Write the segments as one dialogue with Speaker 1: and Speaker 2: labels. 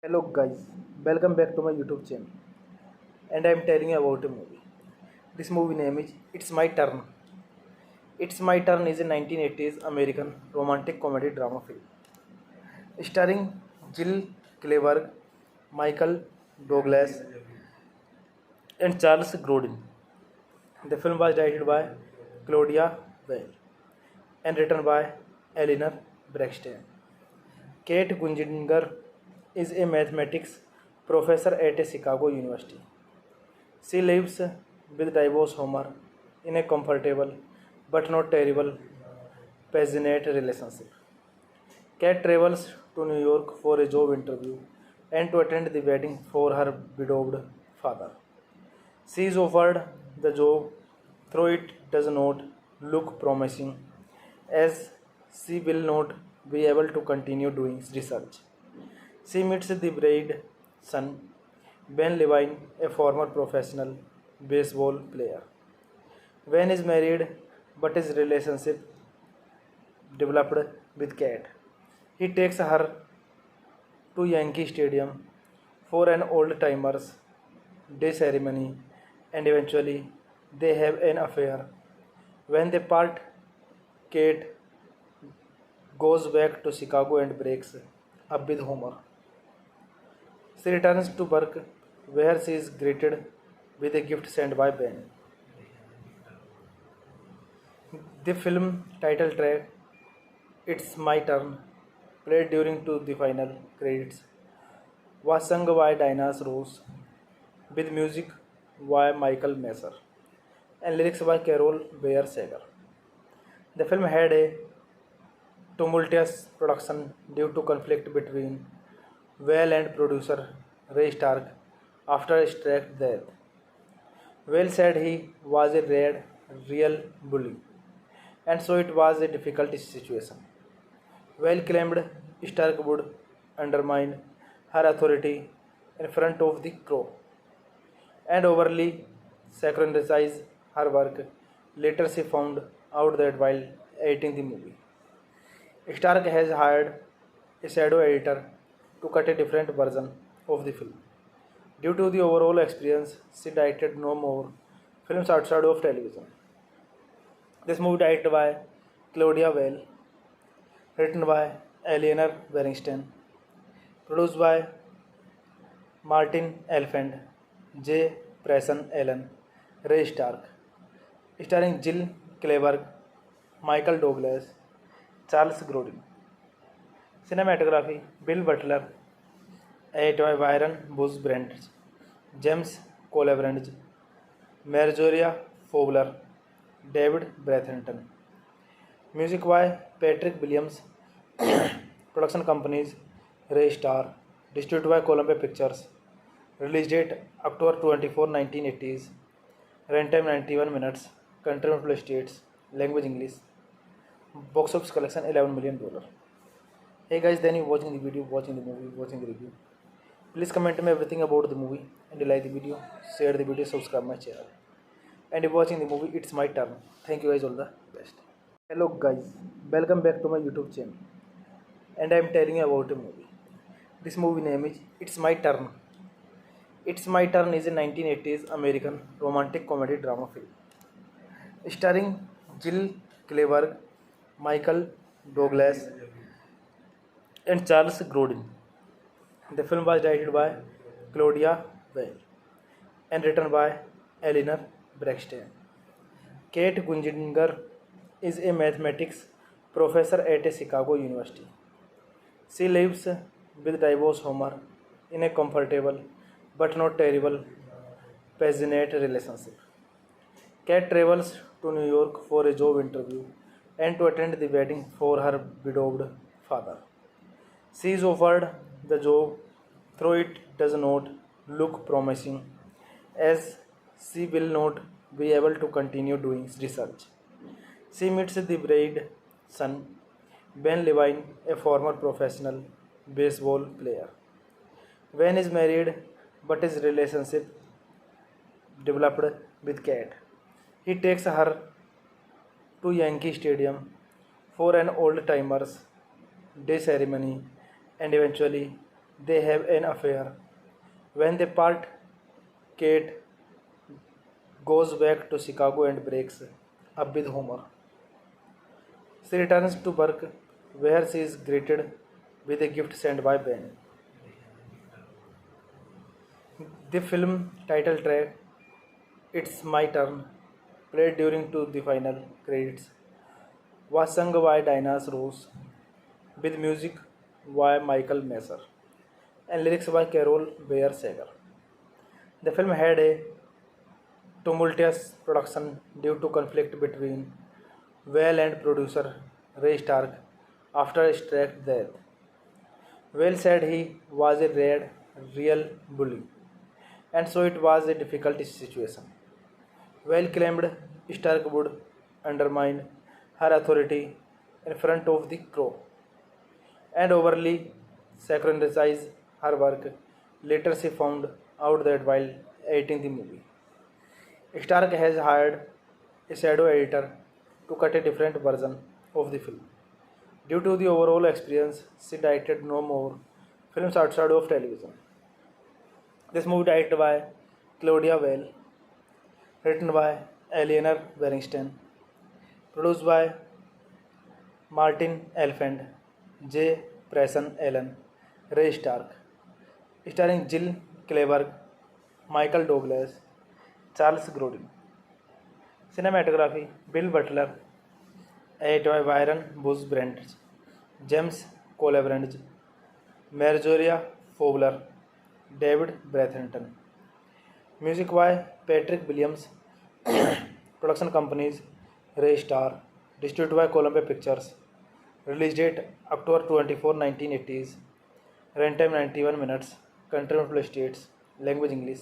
Speaker 1: Hello guys, welcome back to my YouTube channel and I am telling you about a movie. This movie name is It's My Turn. It's My Turn is a 1980s American romantic comedy drama film starring Jill Clayburgh, Michael Douglas and Charles Grodin. The film was directed by Claudia Weil and written by Eleanor Braxton. Kate Gunjinger is a mathematics professor at a Chicago University. She lives with divorced Homer in a comfortable but not terrible passionate relationship. Kat travels to New York for a job interview and to attend the wedding for her widowed father. She is offered the job, though it does not look promising, as she will not be able to continue doing research. She meets the bride's son, Ben Levine, a former professional baseball player. Ben is married, but his relationship developed with Kat. He takes her to Yankee Stadium for an old timers day ceremony and eventually they have an affair. When they part, Kate goes back to Chicago and breaks up with Homer. She returns to work where she is greeted with a gift sent by Ben. The film title track It's My Turn, played during to the final credits, was sung by Dinah Rose with music by Michael Messer and lyrics by Carol Bayer Sager. The film had a tumultuous production due to conflict between Well and producer Ray Stark after Stark's death. Well said he was a real bully, and so it was a difficult situation. Well claimed Stark would undermine her authority in front of the crow and overly sacrifice her work. Later, she found out that while editing the movie, Stark has hired a shadow editor to cut a different version of the film. Due to the overall experience, she directed no more films outside of television. This movie directed by Claudia Weil, written by Eleanor Bernstein, produced by Martin Elfand, J. Presson Allen, Ray Stark, starring Jill Clayburgh, Michael Douglas, Charles Grodin. Cinematography: Bill Butler, edited by Byron Bush Brent, James Colebrand, Marjorie Fowler, David Bratherton. Music by Patrick Williams. Production companies: Ray Star. Distributed by Columbia Pictures. Release date October 24, 1980s. Runtime 91 minutes. Country United States. Language English. Box office collection $11 million. Hey guys, then you watching the video, watching the movie, watching the review. Please comment me everything about the movie and you like the video, share the video, subscribe my channel. And if watching the movie, it's my turn. Thank you guys, all the best. Hello guys, welcome back to my YouTube channel. And I am telling you about a movie. This movie name is It's My Turn. It's My Turn is a 1980s American romantic comedy drama film starring Jill Clayburgh, Michael Douglas, and Charles Grodin. The film was directed by Claudia Weil and written by Eleanor Braxton. Kate Gunjinger is a mathematics professor at a Chicago University. She lives with divorced Homer in a comfortable but not terrible passionate relationship. Kate travels to New York for a job interview and to attend the wedding for her widowed father. She is offered the job, though it does not look promising, as she will not be able to continue doing research. She meets the bride's son, Ben Levine, a former professional baseball player. Ben is married, but his relationship developed with Kate. He takes her to Yankee Stadium for an old timers day ceremony and eventually they have an affair. When they part, Kate goes back to Chicago and breaks up with Homer. She returns to work where she is greeted with a gift sent by Ben. The film title track It's My Turn, played during to the final credits, was sung by Dinah Ross with music by Michael Messer and lyrics by Carol Bayer Sager. The film had a tumultuous production due to conflict between Weil and producer Ray Stark after Stark's death. Weil said he was a real bully, and so it was a difficult situation. Weil claimed Stark would undermine her authority in front of the crew and overly sacralize her work. Later, she found out that while editing the movie, Stark has hired a shadow editor to cut a different version of the film. Due to the overall experience, she directed no more films outside of television. This movie directed by Claudia Weil, written by Eleanor Bernstein, produced by Martin Elfand, J. Preston Allen, Ray Stark, starring Jill Clayburgh, Michael Douglas, Charles Grodin. Cinematography: Bill Butler, edited by Byron Bush Brent, James Colebrand, Marjorie Fowler, David Bratherton. Music by Patrick Williams. Production companies: Ray Star. Distributed by Columbia Pictures. Release date October 24, 1980s. Runtime 91 minutes. Country United States. Language English.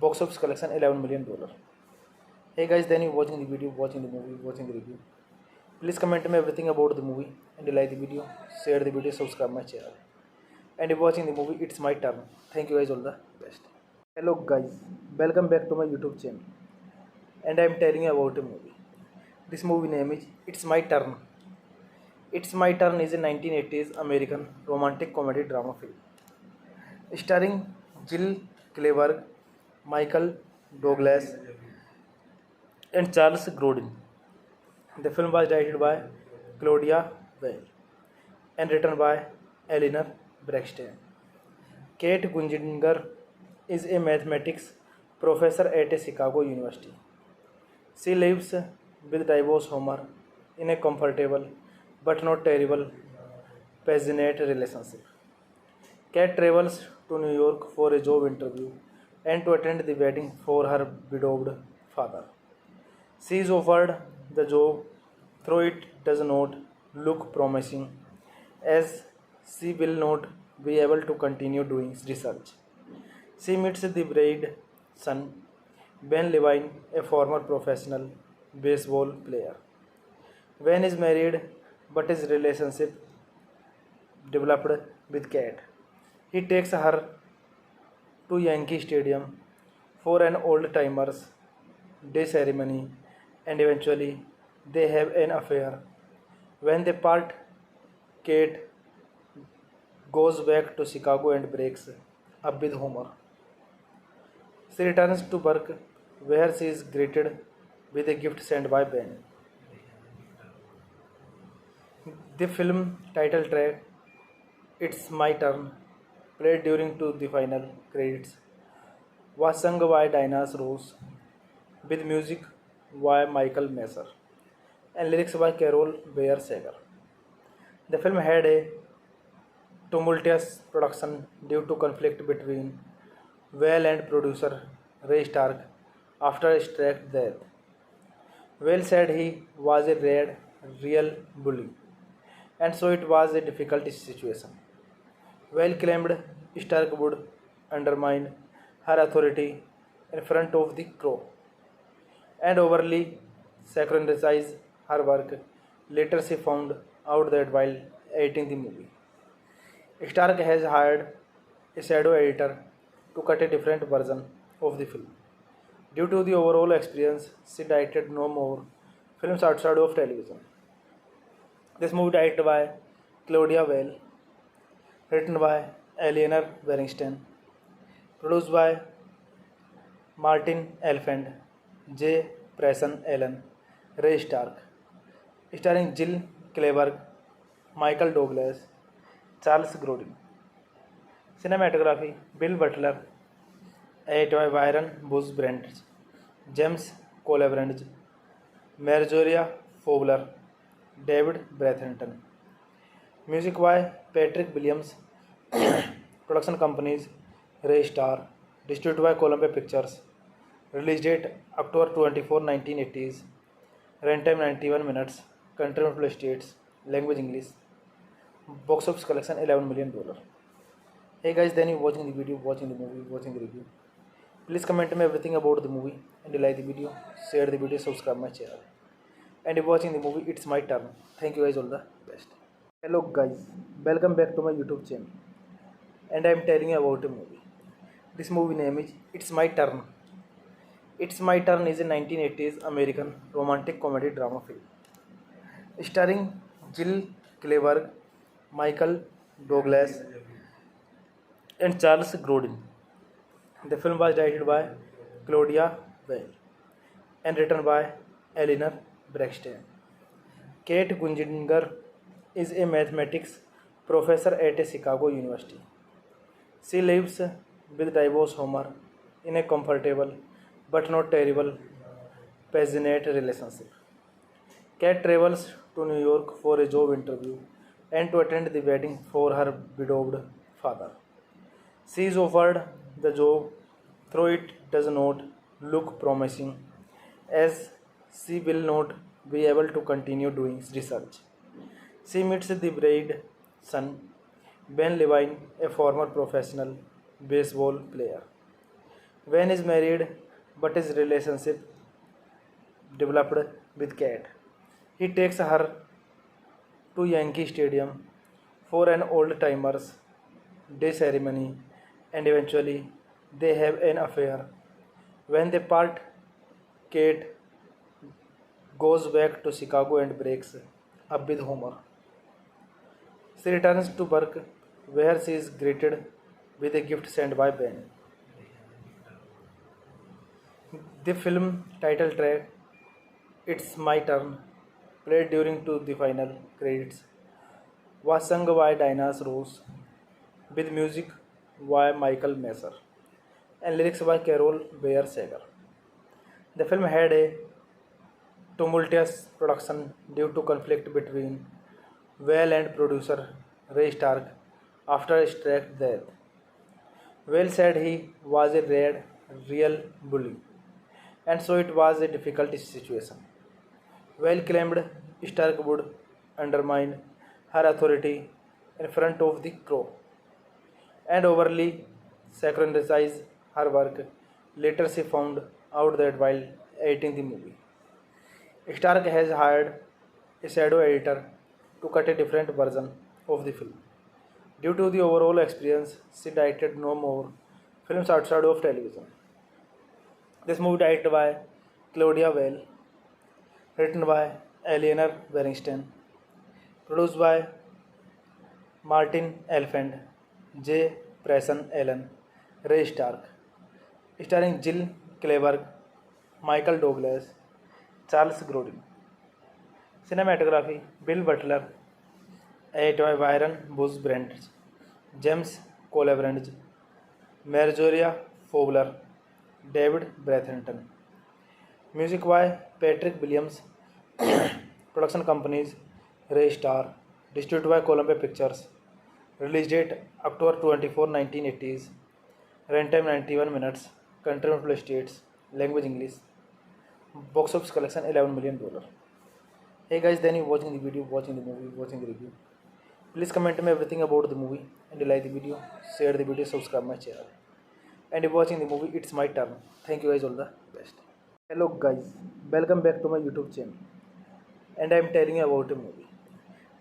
Speaker 1: Box office collection $11 million. Hey guys, then you watching the video, watching the movie, watching the review. Please comment me everything about the movie and you like the video, share the video, subscribe my channel. And if watching the movie, it's my turn. Thank you guys, all the best. Hello guys, welcome back to my YouTube channel. And I am telling you about a movie. This movie name is It's My Turn. It's My Turn is a 1980s American romantic comedy drama film starring Jill Clayburgh, Michael Douglas, and Charles Grodin. The film was directed by Claudia Weil and written by Eleanor Braxton. Kate Gunjinger is a mathematics professor at a Chicago university. She lives with divorced Homer in a comfortable but not terrible passionate relationship. Kat travels to New York for a job interview and to attend the wedding for her widowed father. She is offered the job, though it does not look promising, as she will not be able to continue doing research. She meets the bride's son, Ben Levine, a former professional baseball player. Ben is married, but his relationship developed with Kat. He takes her to Yankee Stadium for an old timers day ceremony, and eventually they have an affair. When they part, Kate goes back to Chicago and breaks up with Homer. She returns to work where she is greeted with a gift sent by Ben. The film title track It's My Turn, played during to the final credits, was sung by Dinah Rose with music by Michael Messer and lyrics by Carol Bayer Sager. The film had a tumultuous production due to conflict between Whale and producer Ray Stark after Stark's death. Whale said he was a real bully, and so it was a difficult situation. Whale claimed Stark would undermine her authority in front of the crew and overly sacralize her work. Later, she found out that while editing the movie, Stark has hired a shadow editor to cut a different version of the film. Due to the overall experience, she directed no more films outside of television. This movie directed by Claudia Weil, written by Eleanor Bernstein, produced by Martin Elfand, J. Preston Allen, Ray Stark, starring Jill Clayburgh, Michael Douglas, Charles Grodin. Cinematography Bill Butler, edited by Byron Bush Brent, James Colebrand, Marjorie Fowler, David Bratherton. Music by Patrick Williams. Production companies Ray Star. Distributed by Columbia Pictures. Release date October 24, 1980s. Runtime 91 minutes. Country multiple states. Language English. Box office collection $11 million. Hey guys, then you watching the video, watching the movie, watching the review. Please comment me everything about the movie, and you like the video, share the video, subscribe my channel. And if watching the movie, it's my turn. Thank you guys, all the best. Hello guys, welcome back to my YouTube channel. And I am telling you about a movie. This movie name is It's My Turn. It's My Turn is a 1980s American romantic comedy drama film starring Jill Clayburgh, Michael Douglas, and Charles Grodin. The film was directed by Claudia Weil and written by Eleanor Bernstein. Kate Gunjinger is a mathematics professor at a Chicago university. She lives with divorced Homer in a comfortable but not terrible passionate relationship. Kat travels to New York for a job interview and to attend the wedding for her widowed father. She is offered the job, though it does not look promising, as she will not be able to continue doing research. She meets the bride's son, Ben Levine, a former professional baseball player. Ben is married, but his relationship developed with Kat. He takes her to Yankee Stadium for an old timers day ceremony, and eventually they have an affair. When they part, Kate goes back to Chicago and breaks up with Homer. She returns to work where she is greeted with a gift sent by Ben. The film title track It's My Turn, played during to the final credits, was sung by Dinah Rose with music by Michael Messer and lyrics by Carol Bayer Sager. The film had a tumultuous production due to conflict between Whale and producer Ray Stark after Stark's death. Whale said he was a real bully, and so it was a difficult situation. Whale claimed Stark would undermine her authority in front of the crew and overly sacralize her work. Later, she found out that while editing the movie, Stark has hired a shadow editor to cut a different version of the film. Due to the overall experience, she directed no more films outside of television. This movie directed by Claudia Weil, written by Eleanor Bernstein, produced by Martin Elfand, J. Preston Allen, Ray Stark, starring Jill Clayburgh, Michael Douglas, Charles Grodin. Cinematography: Bill Butler, edited by Byron Bush Brent, James Colbrand, Marjorie Fowler, David Bratherton. Music by Patrick Williams. Production companies: Ray Star, distributed by Columbia Pictures. Release date October 24, 1980s. Runtime 91 minutes. Country multiple states. Language English. Box office collection $11 million. Hey guys, then you watching the video, watching the movie, watching the review. Please comment me everything about the movie and you like the video, share the video, subscribe my channel. And if watching the movie, it's my turn. Thank you guys, all the best. Hello guys, welcome back to my YouTube channel. And I am telling you about a movie.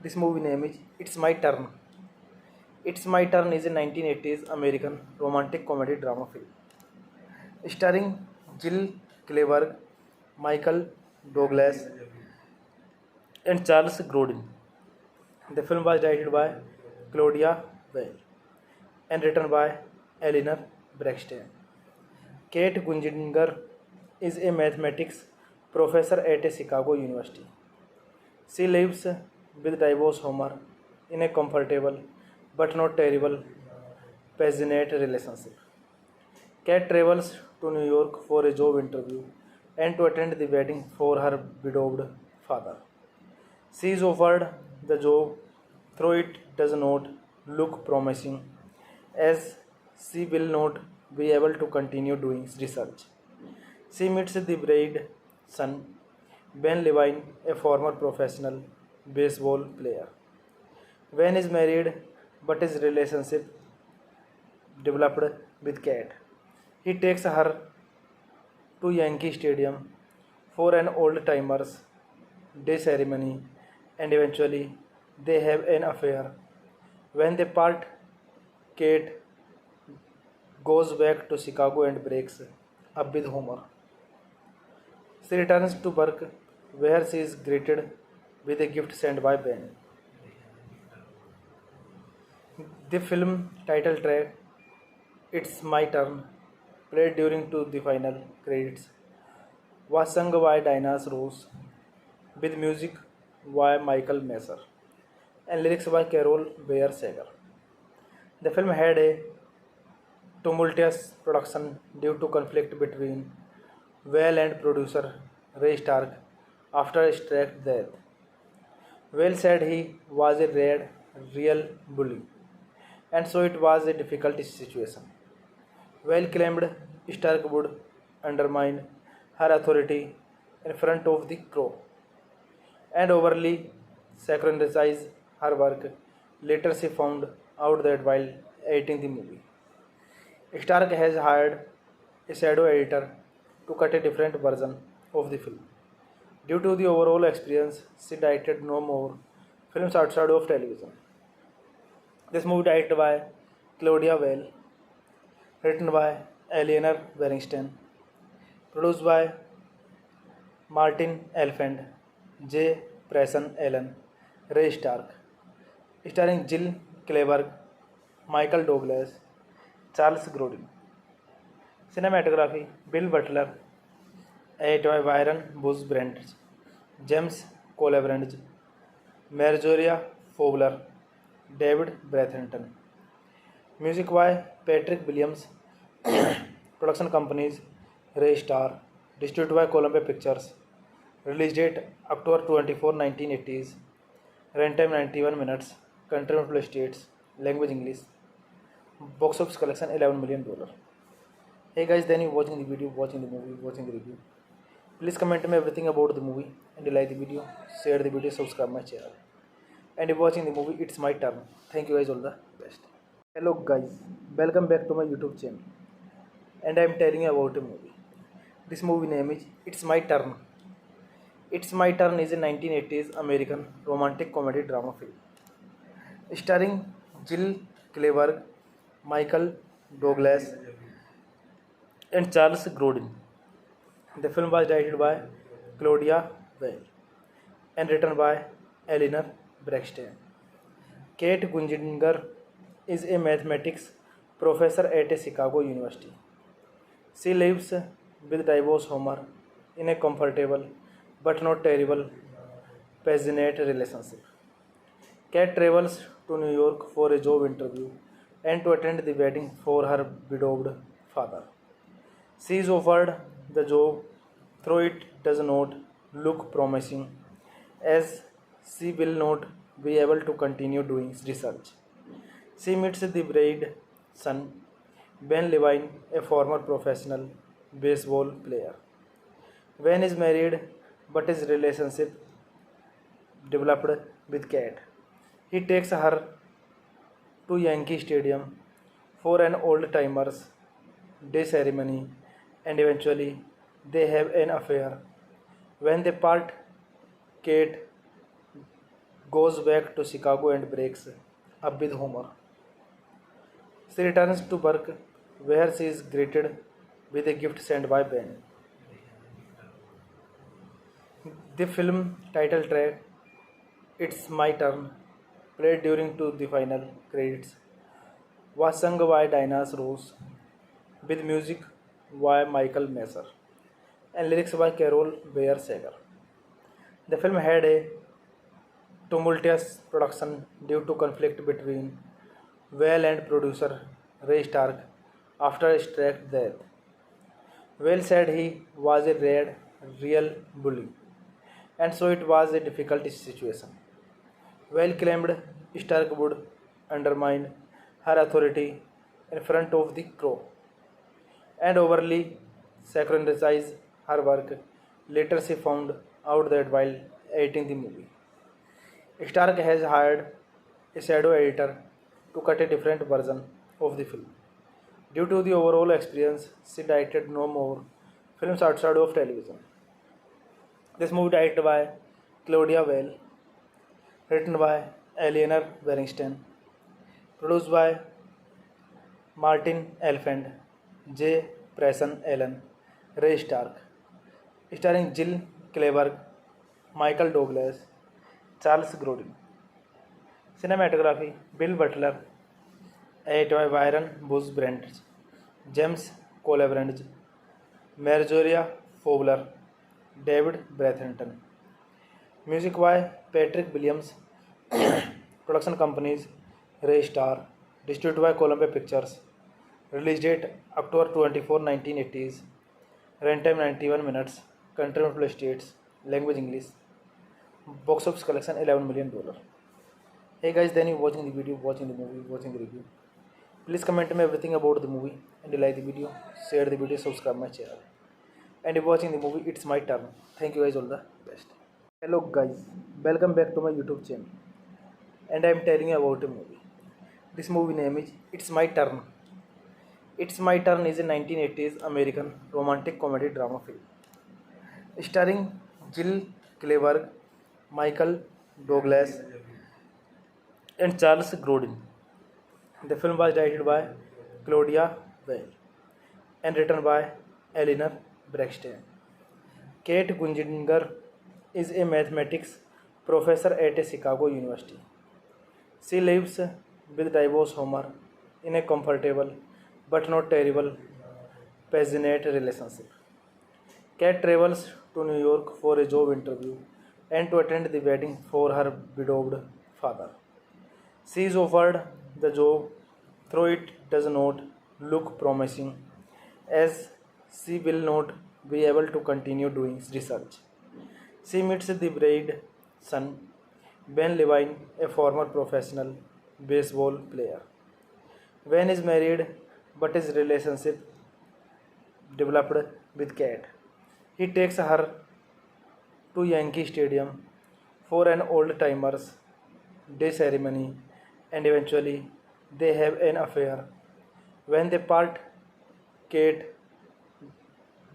Speaker 1: This movie name is It's My Turn. It's My Turn is a 1980s American romantic comedy drama film starring Jill Clayburgh, Michael Douglas, and Charles Grodin. The film was directed by Claudia Weil and written by Eleanor Bernstein. Kate Gunjinger is a mathematics professor at a Chicago University. She lives with divorce Homer in a comfortable but not terrible passionate relationship. Kate travels to New York for a job interview and to attend the wedding for her widowed father. She is offered the job, though it does not look promising, as she will not be able to continue doing research. She meets the bride's son, Ben Levine, a former professional baseball player. Ben is married, but his relationship developed with Kate. He takes her to Yankee Stadium for an old timers day ceremony and eventually they have an affair. When they part, Kate goes back to Chicago and breaks up with Homer. She returns to work where she is greeted with a gift sent by Ben. The film title track It's My Turn, played during to the final credits, was sung by Dinah Ross with music by Michael Messer and lyrics by Carol Bayer Sager. The film had a tumultuous production due to conflict between Whale and producer Ray Stark after Stark's death. Whale said he was a real bully, and so it was a difficult situation. Whale claimed Stark would undermine her authority in front of the crew and overly sacralize her work. Later, she found out that while editing the movie, Stark has hired a shadow editor to cut a different version of the film. Due to the overall experience, she directed no more films outside of television. This movie directed by Claudia Weil, written by Eleanor Bernstein, produced by Martin Elfand, J. Preston Allen, Ray Stark, starring Jill Clayburgh, Michael Douglas, Charles Grodin. Cinematography: Bill Butler, edited by Byron Bush Brent, James Colbrand, Marjorie Fowler, David Bratherton. Music by Patrick Williams. Production companies Ray Star. Distributed by Columbia Pictures. Release date October 24, 1980s. Runtime 91 minutes. Country multiple states. Language English. Box office collection $11 million. Hey guys, then you watching the video, watching the movie, watching the review. Please comment me everything about the movie and you like the video, share the video, subscribe my channel. And if watching the movie, it's my turn. Thank you guys, all the best. Hello guys, welcome back to my YouTube channel. And I'm telling you about a movie. This movie name is It's My Turn. It's My Turn is a 1980s American romantic comedy drama film. Starring Jill Clayburgh, Michael Douglas, and Charles Grodin. The film was directed by Claudia Weil and written by Eleanor Braxton. Kate Gunjinger is a mathematics professor at a Chicago University. She lives with divorced Homer in a comfortable but not terrible passionate relationship. Kate travels to New York for a job interview and to attend the wedding for her widowed father. She is offered the job, though it does not look promising, as she will not be able to continue doing research. She meets the bride's son, Ben Levine, a former professional baseball player. Ben is married, but his relationship developed with Kate. He takes her to Yankee Stadium for an old timers day ceremony and eventually they have an affair. When they part, Kate goes back to Chicago and breaks up with Homer. She returns to work where she is greeted with a gift sent by Ben. The film title track It's My Turn, played during to the final credits, was sung by Dinah Rose with music by Michael Messer and lyrics by Carol Bayer Sager. The film had a tumultuous production due to conflict between Weil and producer Ray Stark after Stark's death. Weil said he was a real bully, and so it was a difficult situation. Weil claimed Stark would undermine her authority in front of the crew and overly sacralize her work. Later, she found out that while editing the movie, Stark has hired a shadow editor to cut a different version of the film. Due to the overall experience, she directed no more films outside of television. This movie directed by Claudia Weil, written by Eleanor Bernstein, produced by Martin Elfand, J. Preston Allen, Ray Stark, starring Jill Clayburgh, Michael Douglas, Charles Grodin. Cinematography Bill Butler, edited by Byron Bush Brent, James Colebrand, Marjorie Fowler, David Bratherton. Music by Patrick Williams. Production companies Ray Star. Distributed by Columbia Pictures. Release date October 24, 1980s. Runtime 91 minutes. Country multiple states. Language English. Box office collection $11 million. Hey guys, then you watching the video, watching the movie, watching the review. Please comment me everything about the movie and you like the video, share the video, subscribe my channel. And if watching the movie, it's my turn. Thank you guys, all the best. Hello guys, welcome back to my YouTube channel. And I'm telling you about a movie. This movie name is It's My Turn. It's My Turn is a 1980s American romantic comedy drama film. Starring Jill Clayburgh, Michael Douglas, and Charles Grodin. The film was directed by Claudia Weil and written by Eleanor Braxton. Kate Gunjinger is a mathematics professor at a Chicago University. She lives with divorced Homer in a comfortable but not terrible passionate relationship. Kate travels to New York for a job interview and to attend the wedding for her widowed father. She is offered the job, though it does not look promising, as she will not be able to continue doing research. She meets the bride's son, Ben Levine, a former professional baseball player. Ben is married, but his relationship developed with Kat. He takes her to Yankee Stadium for an old timers day ceremony and eventually they have an affair. When they part, Kate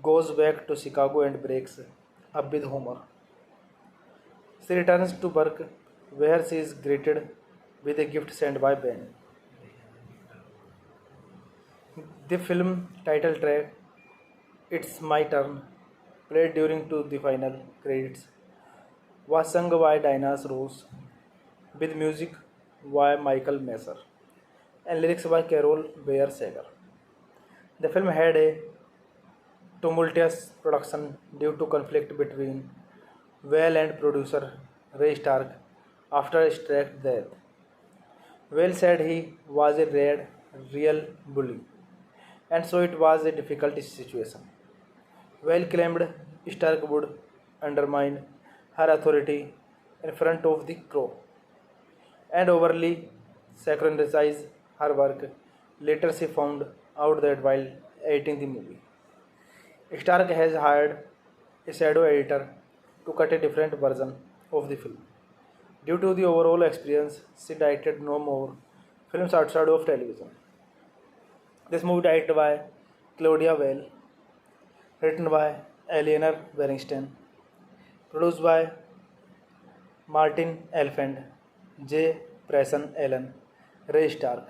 Speaker 1: goes back to Chicago and breaks up with Homer. She returns to work where she is greeted with a gift sent by Ben. The film title track It's My Turn, played during to the final credits, was sung by Dinah Ross with music by Michael Messer and lyrics by Carol Bayer Sager. The film had a tumultuous production due to conflict between Whale and producer Ray Stark after Stark's death. Whale said he was a real bully, and so it was a difficult situation. Whale claimed Stark would undermine her authority in front of the crew and overly sacralize her work. Later, she found out that while editing the movie, Stark has hired a shadow editor to cut a different version of the film. Due to the overall experience, she directed no more films outside of television. This movie directed by Claudia Weil, written by Eleanor Bernstein, produced by Martin Elfand, J. Preston Allen, Ray Stark,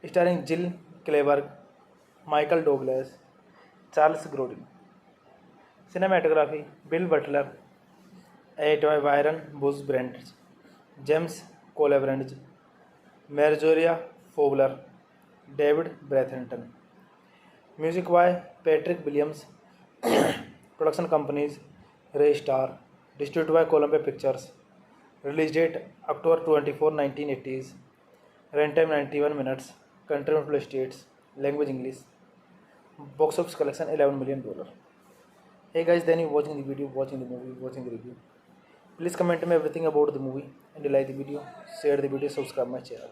Speaker 1: starring Jill Clayburgh, Michael Douglas, Charles Grodin. Cinematography Bill Butler, edited by Byron Bush Brent, James Colabrange, Marjorie Fowler, David Bratherton. Music by Patrick Williams. Production companies Ray Star, distributed by Columbia Pictures. Release date October 24, 1980s. Runtime 91 minutes. Country multiple states. Language English. Box office collection $11 million. Hey guys, then you watching the video, watching the movie, watching the review. Please comment me everything about the movie and you like the video, share the video, subscribe my channel.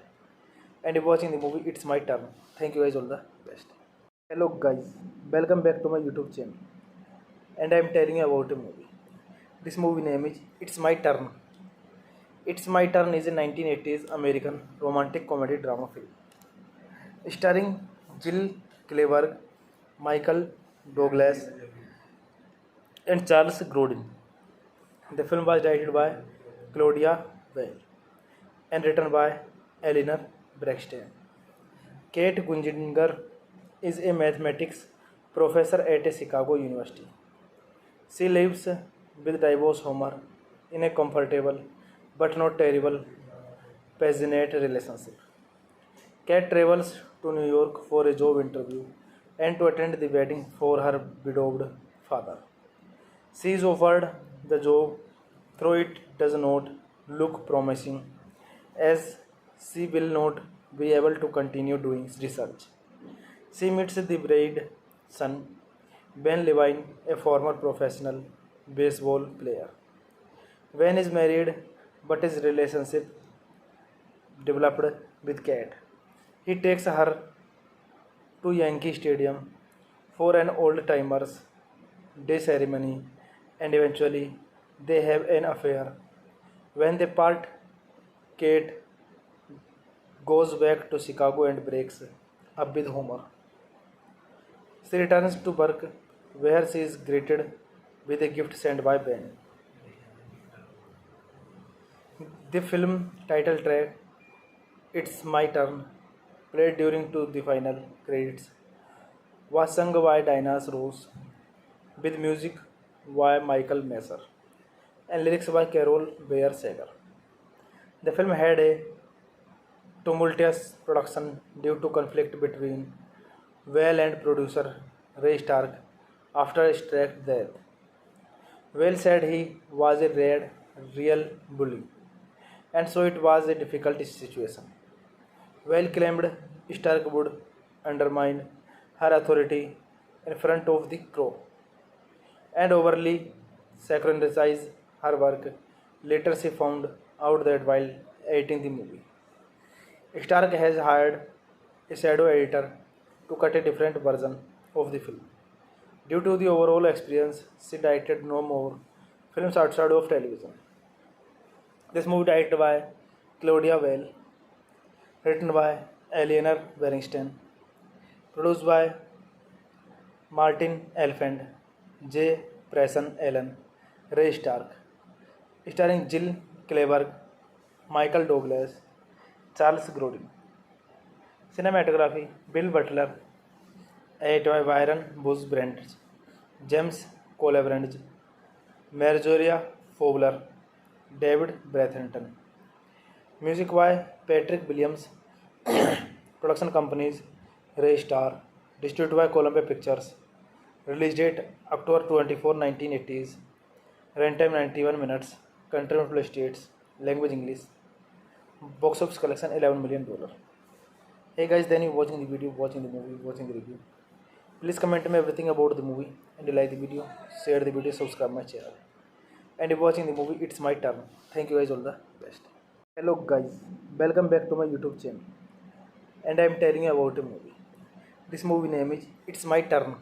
Speaker 1: And if watching the movie, it's my turn. Thank you guys, all the best. Hello guys, welcome back to my YouTube channel. And I'm telling you about a movie. This movie name is It's My Turn. It's My Turn is a 1980s American romantic comedy drama film starring Jill Clayburgh, Michael Douglas, and Charles Grodin. The film was directed by Claudia Weil and written by Eleanor Bernstein. Kate Gunjinger is a mathematics professor at a Chicago University. She lives with divorced Homer in a comfortable but not terrible passionate relationship. Kate travels to New York for a job interview and to attend the wedding for her widowed father. She is offered the job, though it does not look promising, as she will not be able to continue doing research. She meets the bride's son, Ben Levine, a former professional baseball player. Ben is married, but his relationship developed with Kat. He takes her to Yankee Stadium for an old timers day ceremony and eventually they have an affair. When they part, Kate goes back to Chicago and breaks up with Homer. She returns to work where she is greeted with a gift sent by Ben. The film title track It's My Turn, played during to the final credits, was sung by Dinah Ross with music by Michael Messer and lyrics by Carol Bayer Sager. The film had a tumultuous production due to conflict between Whale and producer Ray Stark after Stark's death. Whale said he was a real bully, and so it was a difficult situation. Whale claimed Stark would undermine her authority in front of the crow and overly sacralize her work. Later, she found out that while editing the movie, Stark has hired a shadow editor to cut a different version of the film. Due to the overall experience, she directed no more films outside of television. This movie directed by Claudia Weil, written by Eleanor Bernstein, produced by Martin Elfand, J. Preston Allen, Ray Stark, starring Jill Clayburgh, Michael Douglas, Charles Grodin. Cinematography: Bill Butler, edited by Byron Bush Brent, James Colebrand, Marjorie Fowler, David Bratherton. Music by Patrick Williams. Production companies: Ray Star. Distributed by Columbia Pictures. Release date October 24, 1980s. Runtime 91 minutes. Country multiple states. Language English. Box office collection $11 million. Hey guys, then you watching the video, watching the movie, watching the review. Please comment me everything about the movie and you like the video, share the video, subscribe my channel. And if watching the movie, it's my turn. Thank you guys, all the best. Hello guys, welcome back to my YouTube channel. And I am telling you about a movie. This movie name is It's My Turn.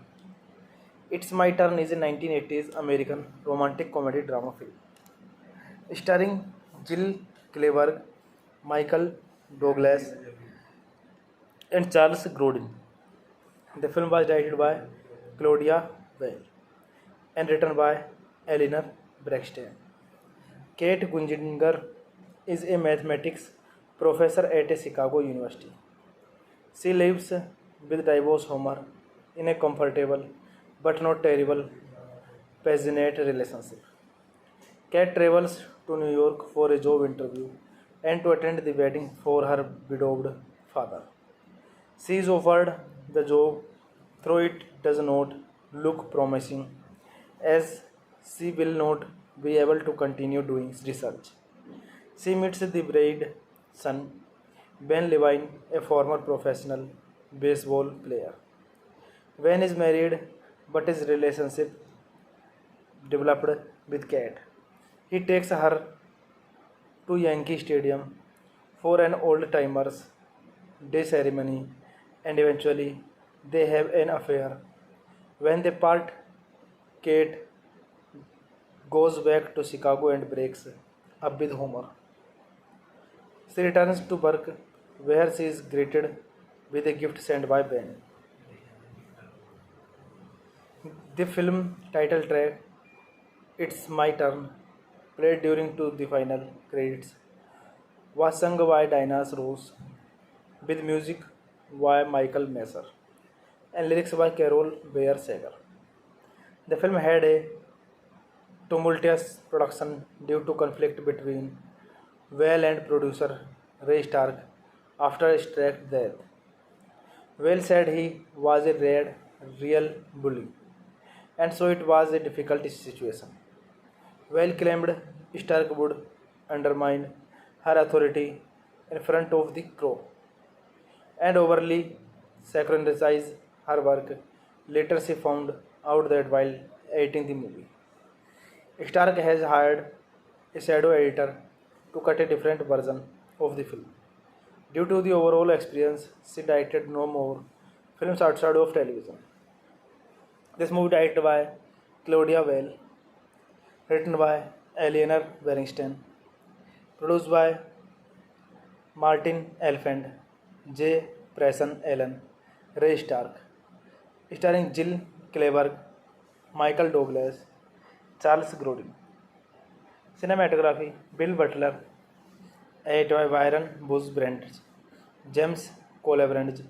Speaker 1: It's My Turn is a 1980s American romantic comedy drama film starring Jill Clayburgh, Michael Douglas, and Charles Grodin. The film was directed by Claudia Weil and written by Eleanor Bernstein. Kate Gunzinger is a mathematics professor at a Chicago University. She lives with divorced Homer in a comfortable but not terrible passionate relationship. Kate travels to New York for a job interview and to attend the wedding for her widowed father. She is offered the job, though it does not look promising, as she will not be able to continue doing research. She meets the bride's son, Ben Levine, a former professional baseball player. Ben is married, but his relationship developed with Kate. He takes her to Yankee Stadium for an old timers day ceremony and eventually they have an affair. When they part, Kate goes back to Chicago and breaks up with Homer. She returns to work where she is greeted with a gift sent by Ben. The film title track It's My Turn, played during to the final credits, was sung by Dinah Ross with music by Michael Messer and lyrics by Carol Bayer Sager. The film had a tumultuous production due to conflict between Weil and producer Ray Stark after Stark's death. Weil said he was a real bully, and so it was a difficult situation. Weil claimed Stark would undermine her authority in front of the crow and overly sacralize her work. Later, she found out that while editing the movie, Stark has hired a shadow editor to cut a different version of the film. Due to the overall experience, she directed no more films outside of television. This movie directed by Claudia Weil, written by Eleanor Bernstein, produced by Martin Elfand, J. Preston Allen, Ray Stark, starring Jill Clayburgh, Michael Douglas, Charles Grodin. Cinematography: Bill Butler, edited by Byron Bush Brent, James Colebrand,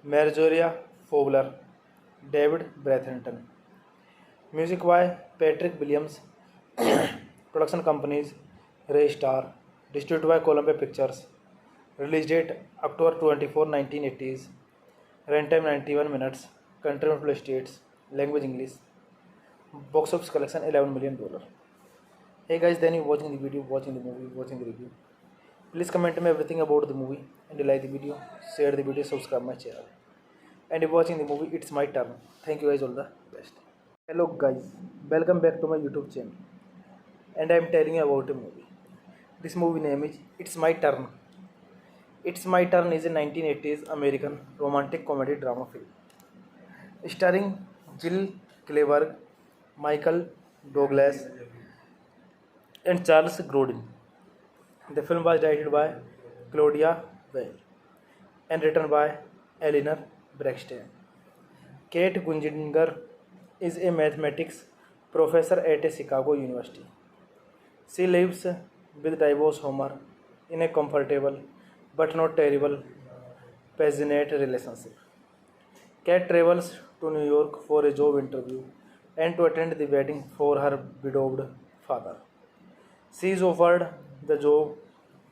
Speaker 1: Marjorie Fowler, David Bratherton. Music by Patrick Williams. Production companies: Ray Star. Distributed by Columbia Pictures. Release date October 24, 1980s. Runtime 91 minutes. Country multiple states. Language English. Box office collection $11 million. Hey guys, then you watching the video, watching the movie, watching the review. Please comment me everything about the movie and you like the video, share the video, subscribe my channel. and you're watching the movie It's My Turn. Thank you guys, all the best. Hello guys, welcome back to my YouTube channel, and I'm telling you about a movie. This movie name is It's My Turn. It's My Turn is a 1980s American romantic comedy drama film starring Jill Clayburgh, Michael Douglas, and Charles Grodin. The film was directed by Claudia Weil and written by Eleanor Braxton. Kate Gunjinger is a mathematics professor at a Chicago University. She lives with divorced Homer in a comfortable but not terrible passionate relationship. Kate travels to New York for a job interview and to attend the wedding for her widowed father. She is offered the job,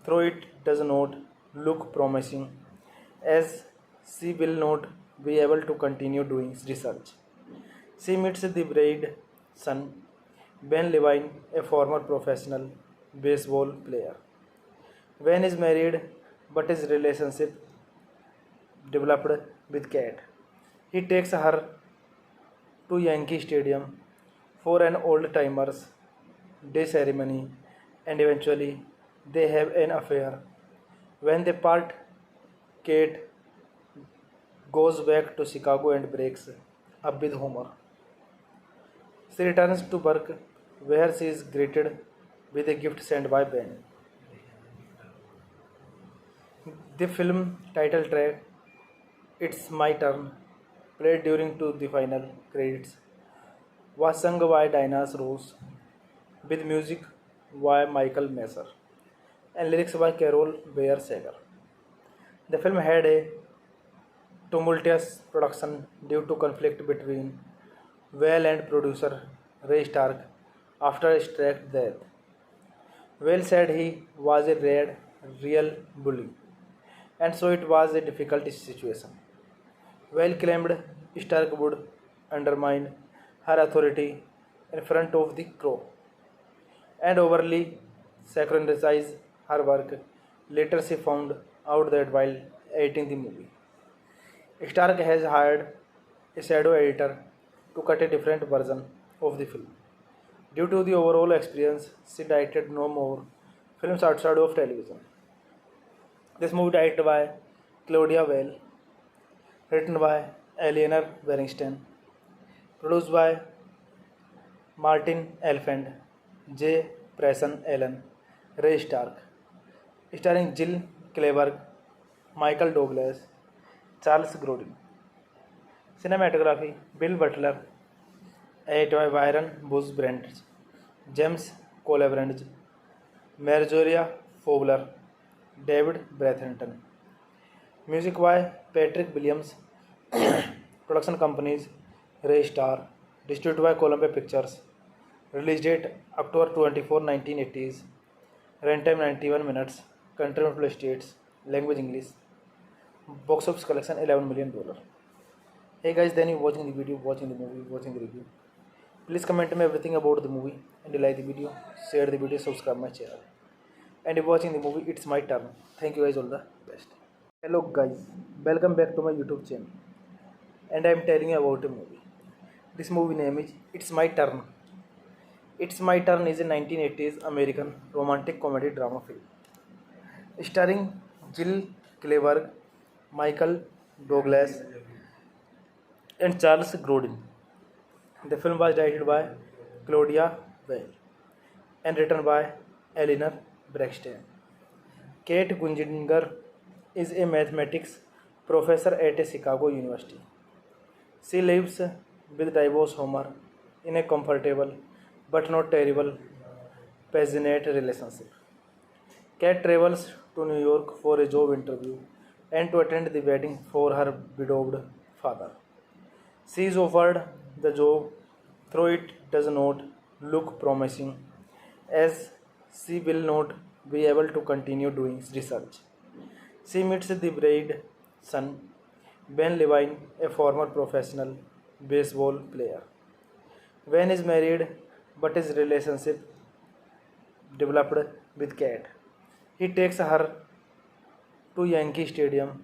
Speaker 1: though it does not look promising, as she will not be able to continue doing research. She meets the bride's son, Ben Levine, a former professional baseball player. Ben is married, but his relationship developed with Kat. He takes her to Yankee Stadium for an old timers day ceremony, and eventually they have an affair. When they part, Kate goes back to Chicago and breaks up with Homer. She returns to work where she is greeted with a gift sent by Ben. The film title track It's My Turn, played during to the final credits, was sung by Dinah Ross with music by Michael Messer and lyrics by Carol Bayer Sager. The film had a tumultuous production due to conflict between Weil and producer Ray Stark after Stark's death. Weil said he was a real bully, and so it was a difficult situation. Weil claimed Stark would undermine her authority in front of the crew and overly sacralize her work. Later, she found out that while editing the movie, Stark has hired a shadow editor to cut a different version of the film. Due to the overall experience, she directed no more films outside of television. This movie directed by Claudia Weil, written by Eleanor Bernstein, produced by Martin Elfand, J. Preston Allen, Ray Stark, starring Jill Clayburgh, Michael Douglas, Charles Grodin. Cinematography Bill Butler, edited by Byron Bush Brent, James Colabrange, Marjorie Fowler, David Bratherton. Music by Patrick Williams. Production companies Ray Star, distributed by Columbia Pictures. Release date October 24, 1980s. Runtime 91 minutes. Country United States. Language English. Box office collection $11 million. Hey guys, then you watching the video, watching the movie, watching the review. Please comment me everything about the movie, and you like the video, share the video, subscribe my channel. And you're watching the movie It's My Turn. Thank you guys, all the best. Hello guys, welcome back to my YouTube channel, and I'm telling you about a movie. This movie name is It's My Turn. It's My Turn is a 1980s American romantic comedy drama film starring Jill Clayburgh, Michael Douglas, and Charles Grodin. The film was directed by Claudia Weil and written by Eleanor Braxton. Kate Gunjinger is a mathematics professor at a Chicago University. She lives with divorced Homer in a comfortable but not terrible passionate relationship. Kat travels to New York for a job interview and to attend the wedding for her widowed father. She is offered the job, though it does not look promising, as she will not be able to continue doing research. She meets the bride's son, Ben Levine, a former professional baseball player. Ben is married, but his relationship developed with Kat. He takes her to Yankee Stadium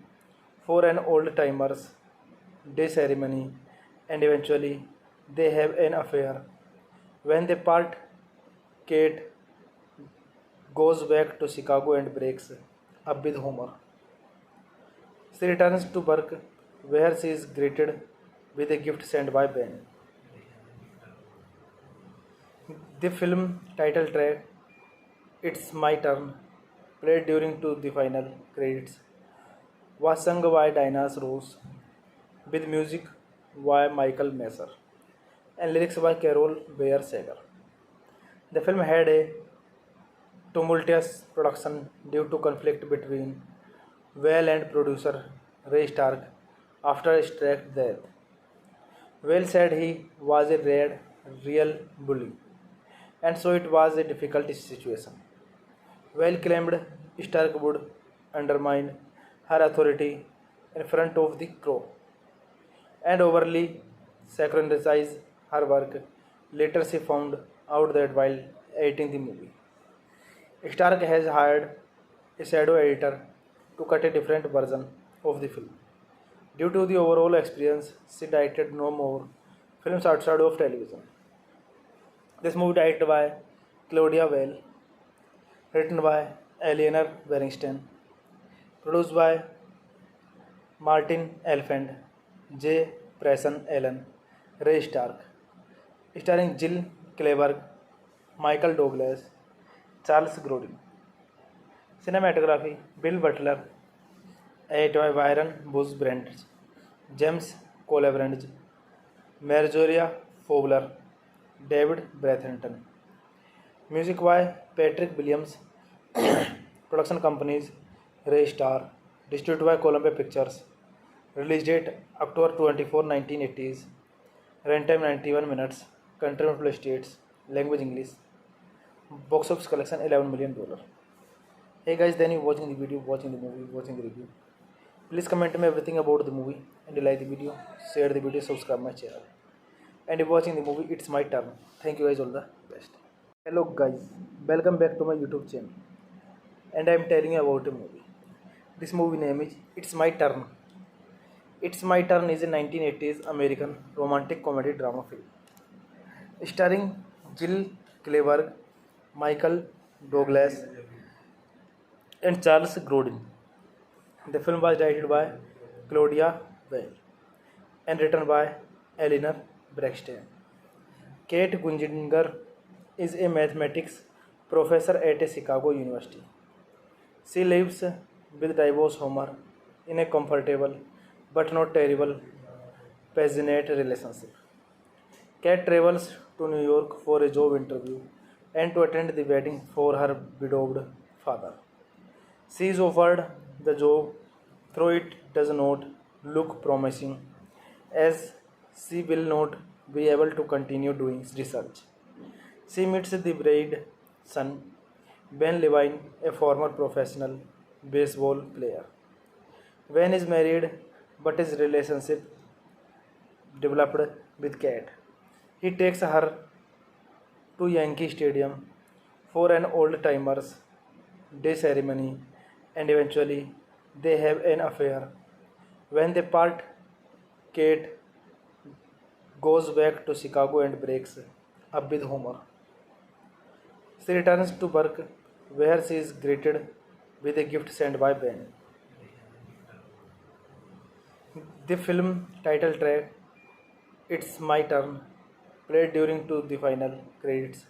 Speaker 1: for an old timers day ceremony, and eventually they have an affair. When they part, Kate goes back to Chicago and breaks up with Homer. She returns to work where she is greeted with a gift sent by Ben. The film title track, It's My Turn, played during to the final credits, was sung by Dinah Ross with music by Michael Messer and lyrics by Carol Bayer Sager. The film had a tumultuous production due to conflict between Whale and producer Ray Stark after Stark's death. Whale said he was a real bully, and so it was a difficult situation. Whale claimed Stark would undermine her authority in front of the crew and overly sacralize her work. Later, she found out that while editing the movie, Stark has hired a shadow editor to cut a different version of the film. Due to the overall experience, she directed no more films outside of television. This movie directed by Claudia Weil, written by Eleanor Bernstein, produced by Martin Elfand, J. Preston Allen, Ray Stark, starring Jill Clayburgh, Michael Douglas, Charles Grodin. Cinematography: Bill Butler, edited by Byron Bush Brent, James Colebrand, Marjorie Fowler, David Bratherton. Music by Patrick Williams. Production companies: Ray Star, distributed by Columbia Pictures. Release date October 24, 1980s. Runtime 91 minutes. Country multiple states. Language English. Box office collection $11 million. Hey guys, then you watching the video, watching the movie, watching the review. Please comment me everything about the movie and like the video, share the video, subscribe my channel. And if watching the movie, it's my turn. Thank you guys, all the best. Hello guys, welcome back to my YouTube channel. And I am telling you about a movie. This movie name is It's My Turn. It's My Turn is a 1980s American romantic comedy drama film starring Jill Clayburgh, Michael Douglas, and Charles Grodin. The film was directed by Claudia Weil and written by Eleanor Bernstein. Kate Gunjinger is a mathematics professor at a Chicago University. She lives with divorced Homer in a comfortable but not terrible passionate relationship. Kate travels to New York for a job interview and to attend the wedding for her widowed father. She is offered the job, though it does not look promising, as she will not be able to continue doing research. She meets the bride's son, Ben Levine, a former professional baseball player. Ben is married, but his relationship developed with Kate. He takes her to Yankee Stadium for an old timers day ceremony, and eventually they have an affair. When they part, Kate goes back to Chicago and breaks up with Homer. She returns to work where she is greeted with a gift sent by Ben. The film title track, It's My Turn, played during to the final credits,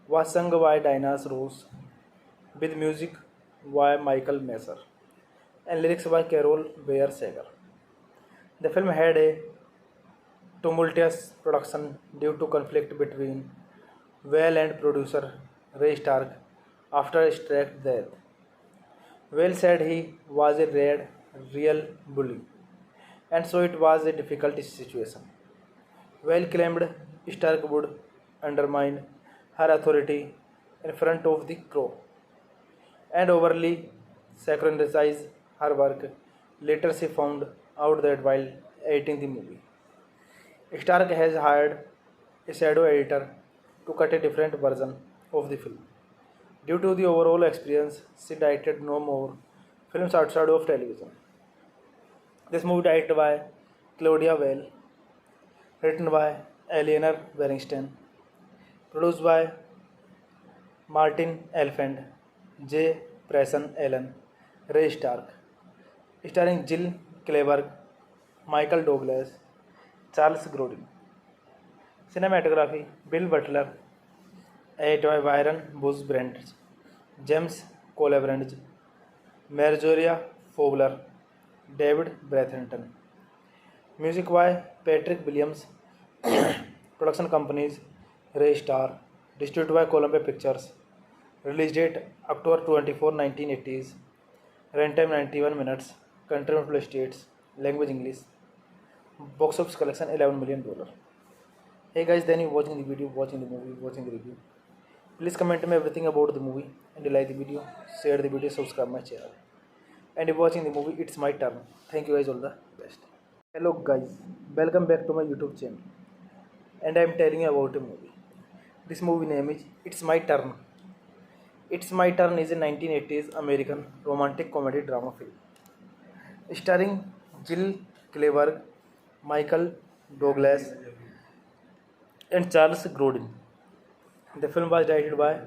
Speaker 1: was sung by Dinah Ross with music by Michael Messer and lyrics by Carol Bayer Sager. The film had a tumultuous production due to conflict between Whale and producer Ray Stark after Stark's death. Whale said he was a real bully, and so it was a difficult situation. Whale claimed Stark would undermine her authority in front of the crew and overly sacralize her work. Later, she found out that while editing the movie, Stark has hired a shadow editor to cut a different version of the film. Due to the overall experience, she directed no more films outside of television. This movie directed by Claudia Weil, written by Eleanor Bernstein, produced by Martin Elfand, J. Preston Allen, Ray Stark, starring Jill Clayburgh, Michael Douglas, Charles Grodin. Cinematography Bill Butler, edited by Byron Bush Brent, James Colebrand, Marjorie Fowler, David Bratherton. Music by Patrick Williams. Production companies Ray Star. Distributed by Columbia Pictures. Release date October 24, 1980s. Runtime 91 minutes. Country multiple states. Language English. Box office collection $11 million. Hey guys, then you watching the video, watching the movie, watching the review. Please comment me everything about the movie and you like the video, share the video, subscribe my channel. And if watching the movie, it's my turn. Thank you guys, all the best. Hello guys, welcome back to my YouTube channel. And I am telling you about a movie. This movie name is It's My Turn. It's My Turn is a 1980s American romantic comedy drama film. Starring Jill Clayburgh, Michael Douglas, and Charles Grodin. The film was directed by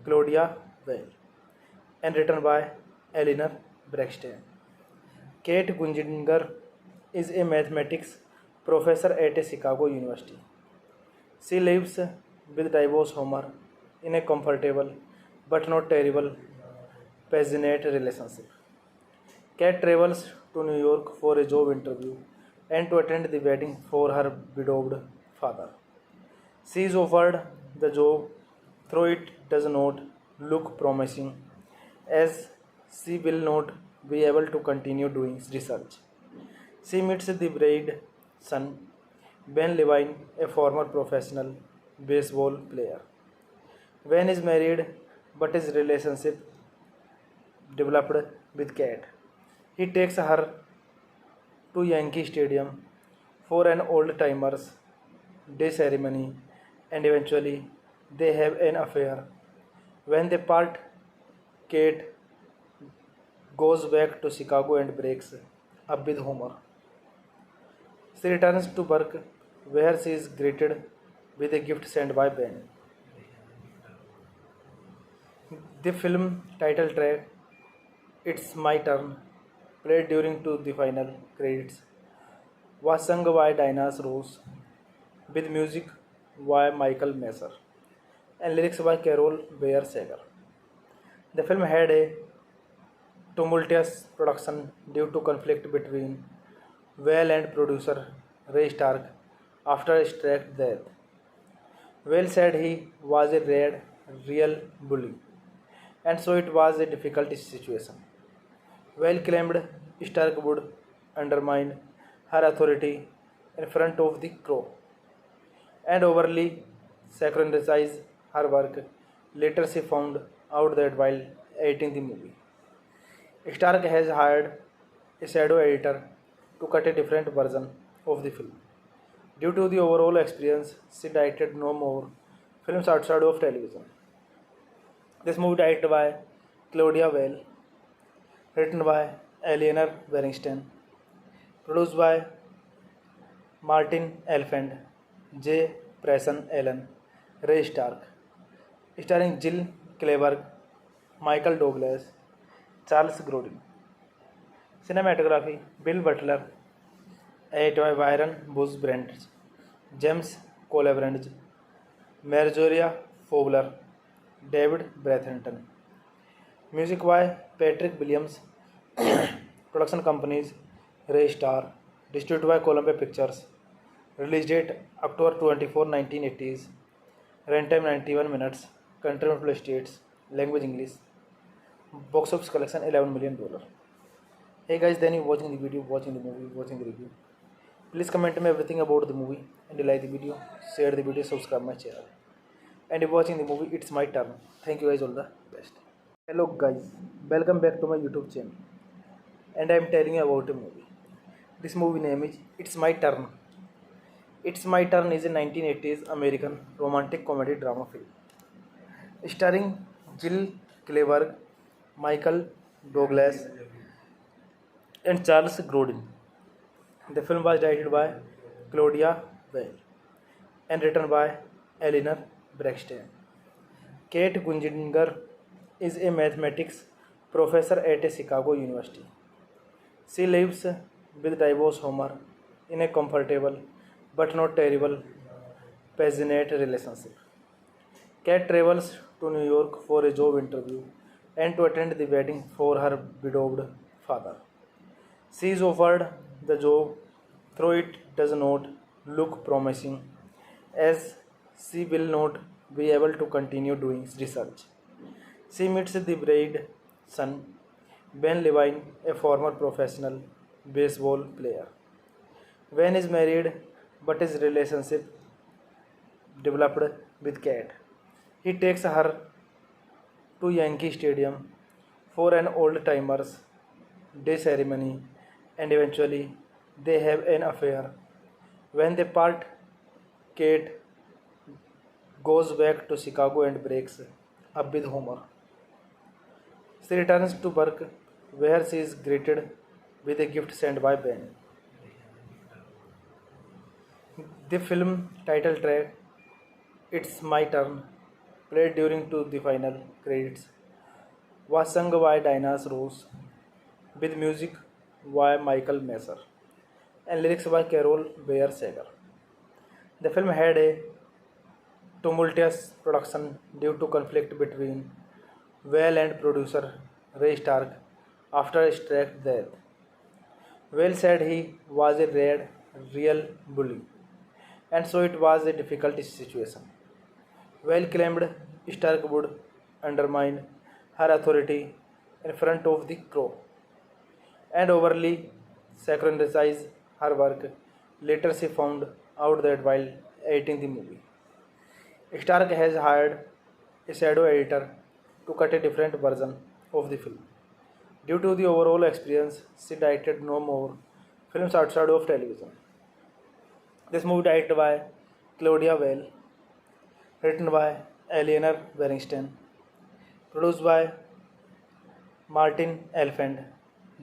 Speaker 1: Claudia Weil and written by Eleanor Bernstein. Kate Gunjinger is a mathematics professor at a Chicago University. She lives with divorced Homer in a comfortable but not terrible passionate relationship. Kate travels to New York for a job interview and to attend the wedding for her widowed father. She is offered the job, though it does not look promising, as she will not be able to continue doing research. She meets the bride's son, Ben Levine, a former professional baseball player. Ben is married, but his relationship developed with Kate. He takes her to Yankee Stadium for an old timers day ceremony and eventually they have an affair. When they part, Kate goes back to Chicago and breaks up with Homer. She returns to work where she is greeted with a gift sent by Ben. The film title track It's My Turn, played during to the final credits, was sung by Dinah Ross with music by Michael Messer and lyrics by Carol Bayer Sager. The film had a tumultuous production due to conflict between Weil and producer Ray Stark after Stark's death. Weil said he was a real bully, and so it was a difficult situation. Weil claimed Stark would undermine her authority in front of the crew and overly sacralize her work. Later, she found out that while editing the movie, Stark has hired a shadow editor to cut a different version of the film. Due to the overall experience, she directed no more films outside of television. This movie directed by Claudia Weil, written by Eleanor Bernstein, produced by Martin Elfand, J. Preston Allen, Ray Stark, starring Jill Clayburgh, Michael Douglas, Charles Grodin. Cinematography Bill Butler, edited by Byron Bush Brent, James Colebrand, Marjorie Fowler, David Bratherton. Music by Patrick Williams. Production companies Ray Star. Distributed by Columbia Pictures. Release date October 24, 1980s. Runtime 91 minutes. Country multiple states. Language English. Box office collection $11 million. Hey guys, then you watching the video, watching the movie, watching the review. Please comment me everything about the movie and you like the video, share the video, subscribe my channel. And if watching the movie, it's my turn. Thank you guys, all the best. Hello guys, welcome back to my YouTube channel. And I am telling you about a movie. This movie name is It's My Turn. It's My Turn is a 1980s American romantic comedy drama film. Starring Jill Clayburgh, Michael Douglas, and Charles Grodin. The film was directed by Claudia Weil and written by Eleanor Braxton. Kate Gunjinger is a mathematics professor at a Chicago University. She lives with divorced Homer in a comfortable but not terrible passionate relationship. Kate travels to New York for a job interview and to attend the wedding for her widowed father. She is offered the job, though it does not look promising, as she will not be able to continue doing research. She meets the bride's son, Ben Levine, a former professional baseball player. Ben is married, but his relationship developed with Kat. He takes her to Yankee Stadium for an old timers day ceremony and eventually they have an affair. When they part, Kate goes back to Chicago and breaks up with Homer. She returns to work where she is greeted with a gift sent by Ben. The film title track It's My Turn, played during to the final credits, was sung by Dinah Ross with music by Michael Messer and lyrics by Carol Bayer Sager. The film had a tumultuous production due to conflict between Well and producer Ray Stark after Stark's death. Well said he was a real bully, and so it was a difficult situation. Well claimed Stark would undermine her authority in front of the crow and overly sacrifice her work. Later, she found out that while editing the movie, Stark has hired a shadow editor to cut a different version of the film. Due to the overall experience, she directed no more films outside of television. This movie directed by Claudia Weil, written by Eleanor Bernstein, produced by Martin Elfand,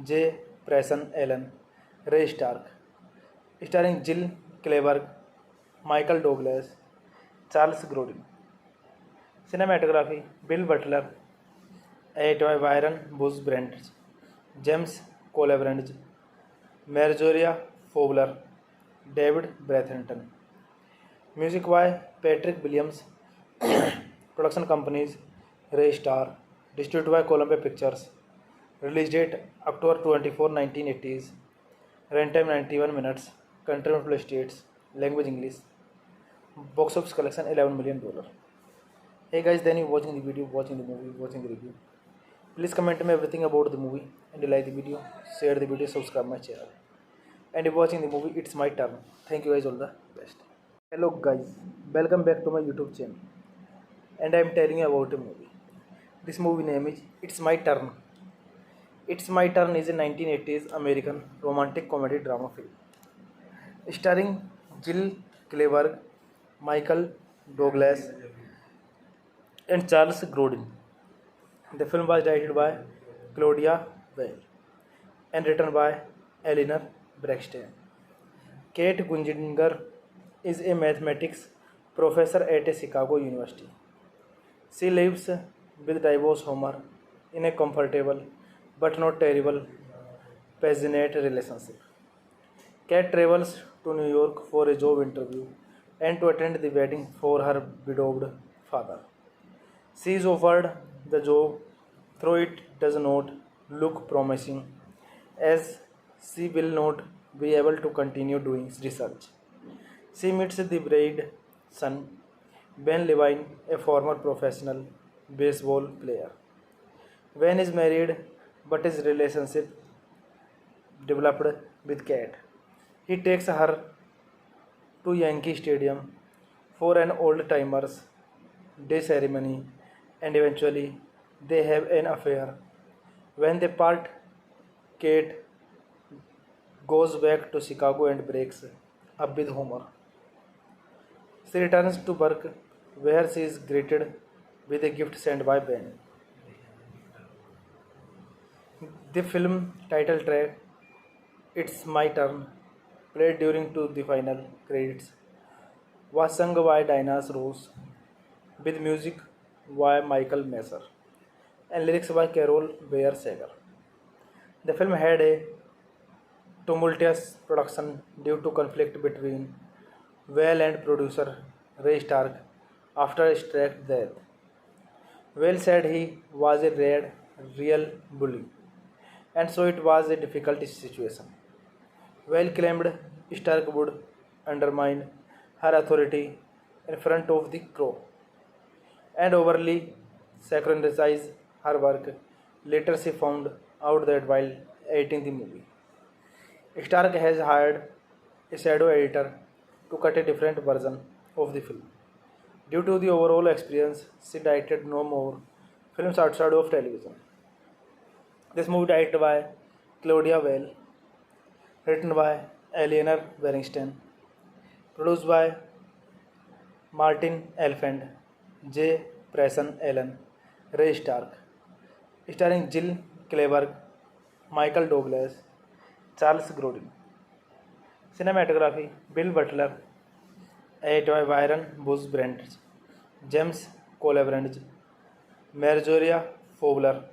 Speaker 1: J. Preston Allen, Ray Stark, starring Jill Clayburgh, Michael Douglas, Charles Grodin. Cinematography Bill Butler, edited by Byron Bush Brent, James Colebrand, Marjorie Fowler, David Bratherton. Music by Patrick Williams. Production companies Ray Star. Distributed by Columbia Pictures. Release date October 24, 1980s. Runtime 91 minutes. Country multiple states. Language English. Box office collection $11 million. Hey guys, then you watching the video, watching the movie, watching the review. Please comment me everything about the movie and like the video, share the video, subscribe my channel. And if watching the movie, it's my turn. Thank you guys, all the best. Hello guys, welcome back to my YouTube channel. And I am telling you about a movie. This movie name is It's My Turn. It's My Turn is a 1980s American romantic comedy drama film starring Jill Clayburgh, Michael Douglas, and Charles Grodin. The film was directed by Claudia Weil and written by Eleanor Braxton. Kate Gunjinger is a mathematics professor at a Chicago University. She lives with divorced Homer in a comfortable but not terrible passionate relationship. Kate travels to New York for a job interview and to attend the wedding for her widowed father. She is offered the job, though it does not look promising, as she will not be able to continue doing research. She meets the bride's son, Ben Levine, a former professional baseball player. Ben is married, but his relationship developed with Kat. He takes her to Yankee Stadium for an old timers day ceremony and eventually they have an affair. When they part, Kate goes back to Chicago and breaks up with Homer. She returns to work where she is greeted with a gift sent by Ben. The film title track It's My Turn, played during to the final credits, was sung by Dinah Ross, with music by Michael Messer and lyrics by Carol Bayer Sager. The film had a tumultuous production due to conflict between Whale and producer Ray Stark after Stark's death. Whale said he was a real bully, and so it was a difficult situation. Whale claimed Stark would undermine her authority in front of the crew and overly sacralize her work. Later, she found out that while editing the movie, Stark has hired a shadow editor to cut a different version of the film. Due to the overall experience, she directed no more films outside of television. This movie directed by Claudia Weil, written by Eleanor Bernstein, produced by Martin Elfand, J. Preston Allen, Ray Stark, starring Jill Clayburgh, Michael Douglas, Charles Grodin. Cinematography Bill Butler, edited by Byron Bush Brent, James Colebrand, Marjorie Fowler,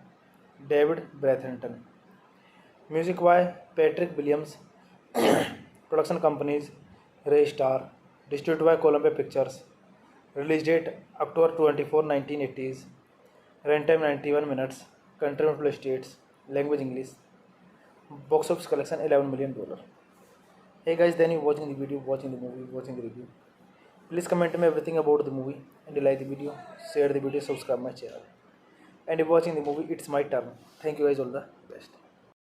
Speaker 1: David Bratherton. Music by Patrick Williams. Production companies Ray Star. Distributed by Columbia Pictures. Release date October 24, 1980s. Runtime 91 minutes. Country multiple states. Language English. Box office collection $11 million. Hey guys, then you watching the video, watching the movie, watching the review. Please comment me everything about the movie and you like the video, share the video, subscribe my channel. And if watching the movie, it's my turn. Thank you guys, all the best.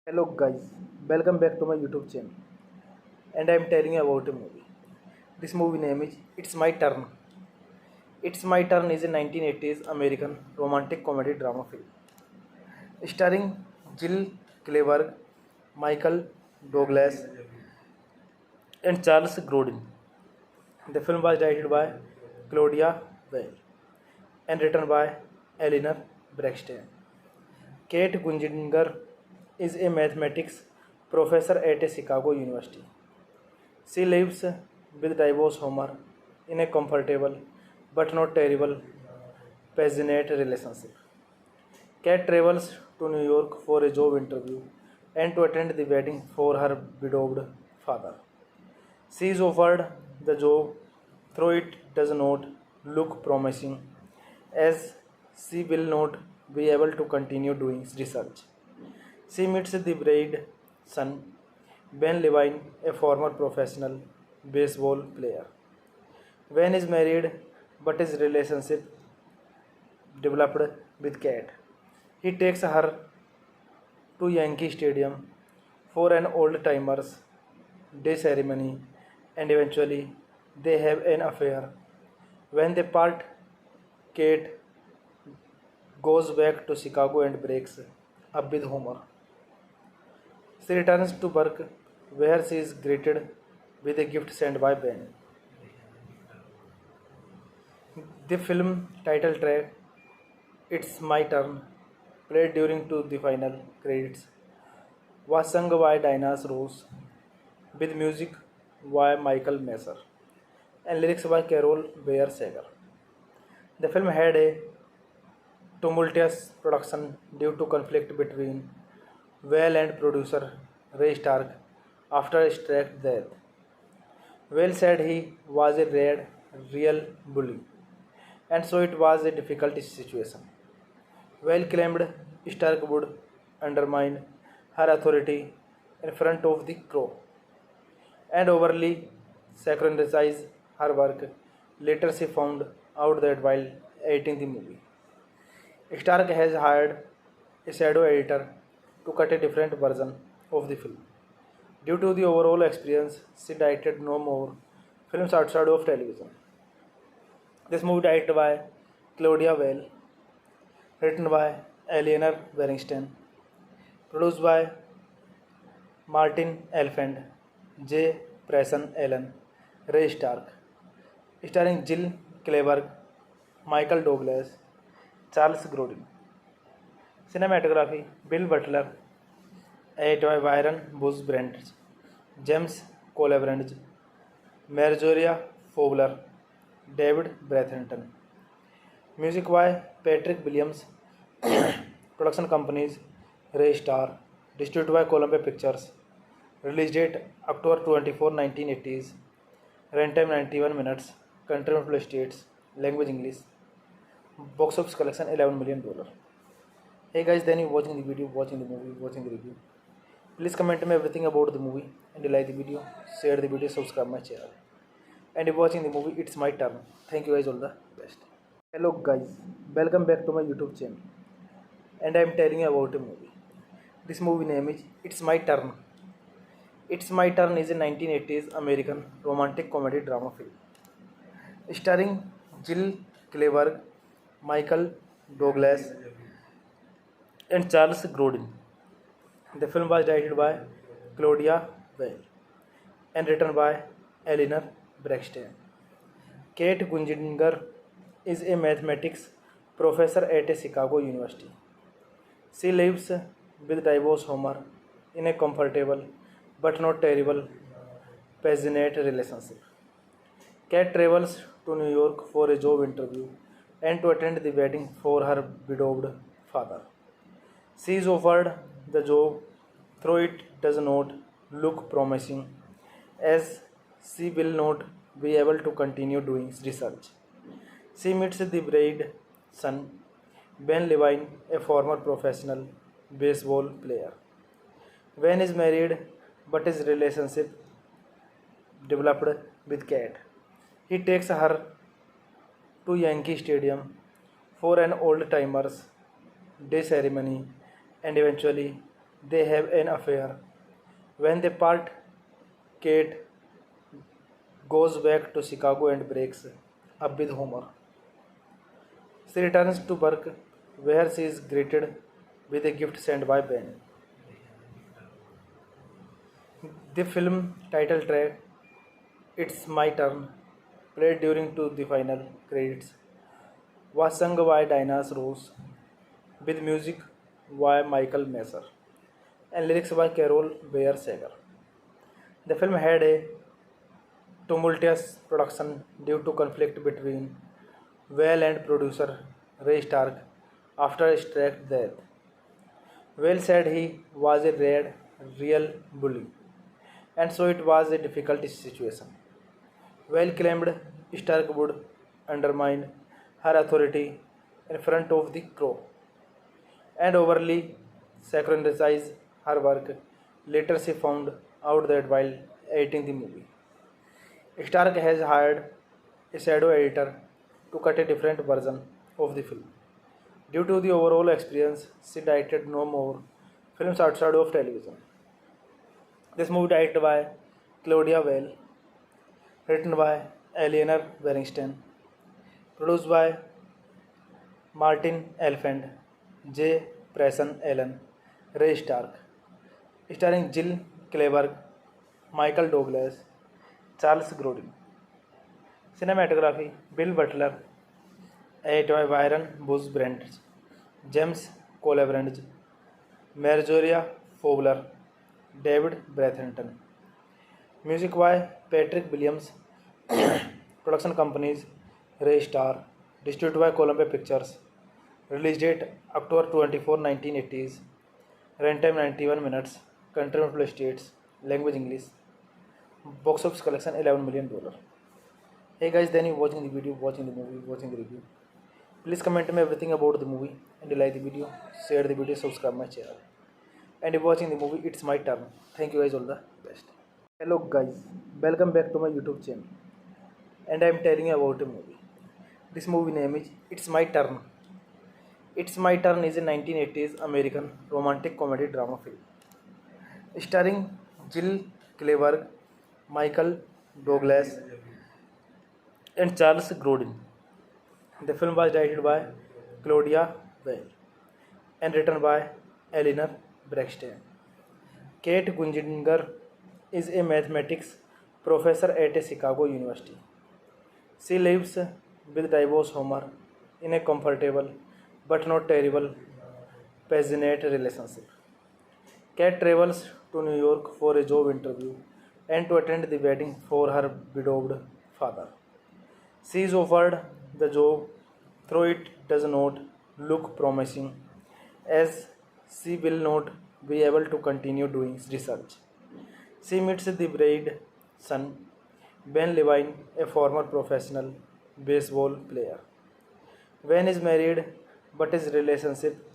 Speaker 1: Hello guys, welcome back to my YouTube channel. And I am telling you about a movie. This movie name is It's My Turn. It's My Turn is a 1980s American romantic comedy drama film starring Jill Clayburgh, Michael Douglas, and Charles Grodin. The film was directed by Claudia Weil and written by Eleanor Bernstein. Kate Gunzinger is a mathematics professor at a Chicago University. She lives with divorced Homer in a comfortable but not terrible passionate relationship. Kate travels to New York for a job interview and to attend the wedding for her widowed father. She is offered the job, though it does not look promising, as she will not be able to continue doing research. She meets the bride's son, Ben Levine, a former professional baseball player. Ben is married, but his relationship developed with Kate. He takes her to Yankee Stadium for an old timers day ceremony and eventually they have an affair. When they part, Kate goes back to Chicago and breaks up with Homer. She returns to work where she is greeted with a gift sent by Ben. The film title track It's My Turn, played during to the final credits, was sung by Dinah Ross with music by Michael Messer and lyrics by Carol Bayer Sager. The film had a tumultuous production due to conflict between Whale and producer Ray Stark after Stark's death. Whale said he was a real bully, and so it was a difficult situation. Whale claimed Stark would undermine her authority in front of the crew and overly sacralize her work. Later, she found out that while editing the movie, Stark has hired a shadow editor to cut a different version of the film. Due to the overall experience, she directed no more films outside of television. This movie directed by Claudia Weil, written by Eleanor Bernstein, produced by Martin Elfand, J. Preston Allen, Ray Stark, starring Jill Clayburgh, Michael Douglas, Charles Grodin. Cinematography Bill Butler, edited by Byron Bush Brent, James Colebrand, Marjorie Fowler, David Bratherton. Music by Patrick Williams. Production companies Ray Star. Distributed by Columbia Pictures. Release date October 24, 1980s. Runtime 91 minutes. Country and states. Language English. Box office collection $11 million. Hey guys, then you watching the video, watching the movie, watching the review. Please comment me everything about the movie and you like the video, share the video, subscribe my channel. And if watching the movie, it's my turn. Thank you guys, all the best. Hello guys, welcome back to my YouTube channel. And I'm telling you about a movie. This movie name is It's My Turn. It's My Turn is a 1980s American romantic comedy drama film. Starring Jill Clayburgh, Michael Douglas, and Charles Grodin. The film was directed by Claudia Weil and written by Eleanor Braxton. Kate Gunjinger is a mathematics professor at a Chicago University. She lives with divorced Homer in a comfortable but not terrible passionate relationship. Kate travels to New York for a job interview and to attend the wedding for her widowed father. She is offered the job, though it does not look promising, as she will not be able to continue doing research. She meets the bride's son, Ben Levine, a former professional baseball player. Ben is married, but his relationship developed with Kate. He takes her to Yankee Stadium for an old timers day ceremony and eventually they have an affair. When they part, Kate goes back to Chicago and breaks up with Homer. She returns to work where she is greeted with a gift sent by Ben. The film title track It's My Turn, played during to the final credits, was sung by Dinah Rose with music by Michael Messer and lyrics by Carol Bayer Sager. The film had a tumultuous production due to conflict between Weil and producer Ray Stark after Stark's death. Weil said he was a real bully, and so it was a difficult situation. Weil claimed Stark would undermine her authority in front of the crew and overly sacralize her work. Later, she found out that while editing the movie, Stark has hired a shadow editor to cut a different version of the film. Due to the overall experience, she directed no more films outside of television. This movie directed by Claudia Weil, written by Eleanor Bernstein, produced by Martin Elfand, J. Preston Allen, Ray Stark, starring Jill Clayburgh, Michael Douglas, Charles Grodin. Cinematography Bill Butler, edited by Byron Bush Brent, James Colebrand, Marjorie Fowler, David Bratherton. Music by Patrick Williams. Production companies Ray Star. Distributed by Columbia Pictures. Release date October 24, 1980s. Runtime 91 minutes. Country and states. Language English. Box office collection $11 million. Hey guys, then you watching the video, watching the movie, watching the review. Please comment me everything about the movie and you like the video, share the video, subscribe my channel. And if watching the movie, it's my turn. Thank you guys, all the best. Hello guys, welcome back to my YouTube channel. And I'm telling you about a movie. This movie name is It's My Turn. It's My Turn is a 1980s American romantic comedy drama film. Starring Jill Clayburgh, Michael Douglas, and Charles Grodin. The film was directed by Claudia Weil and written by Eleanor Braxton. Kate Gunjinger is a mathematics professor at a Chicago University. She lives with divorced Homer in a comfortable but not terrible passionate relationship. Kate travels to New York for a job interview and to attend the wedding for her widowed father. She is offered the job, though it does not look promising, as she will not be able to continue doing research. She meets the bride's son, Ben Levine, a former professional baseball player. Ben is married, but his relationship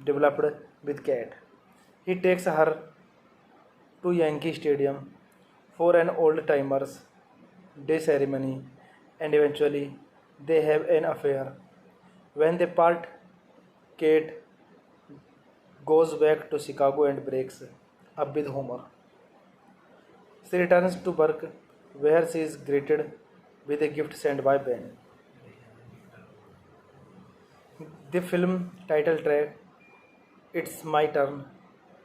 Speaker 1: developed with Kat. He takes her to Yankee Stadium for an old timers day ceremony, and eventually they have an affair. When they part, Kate goes back to Chicago and breaks up with Homer. She returns to work where she is greeted with a gift sent by Ben. The film title track, It's My Turn,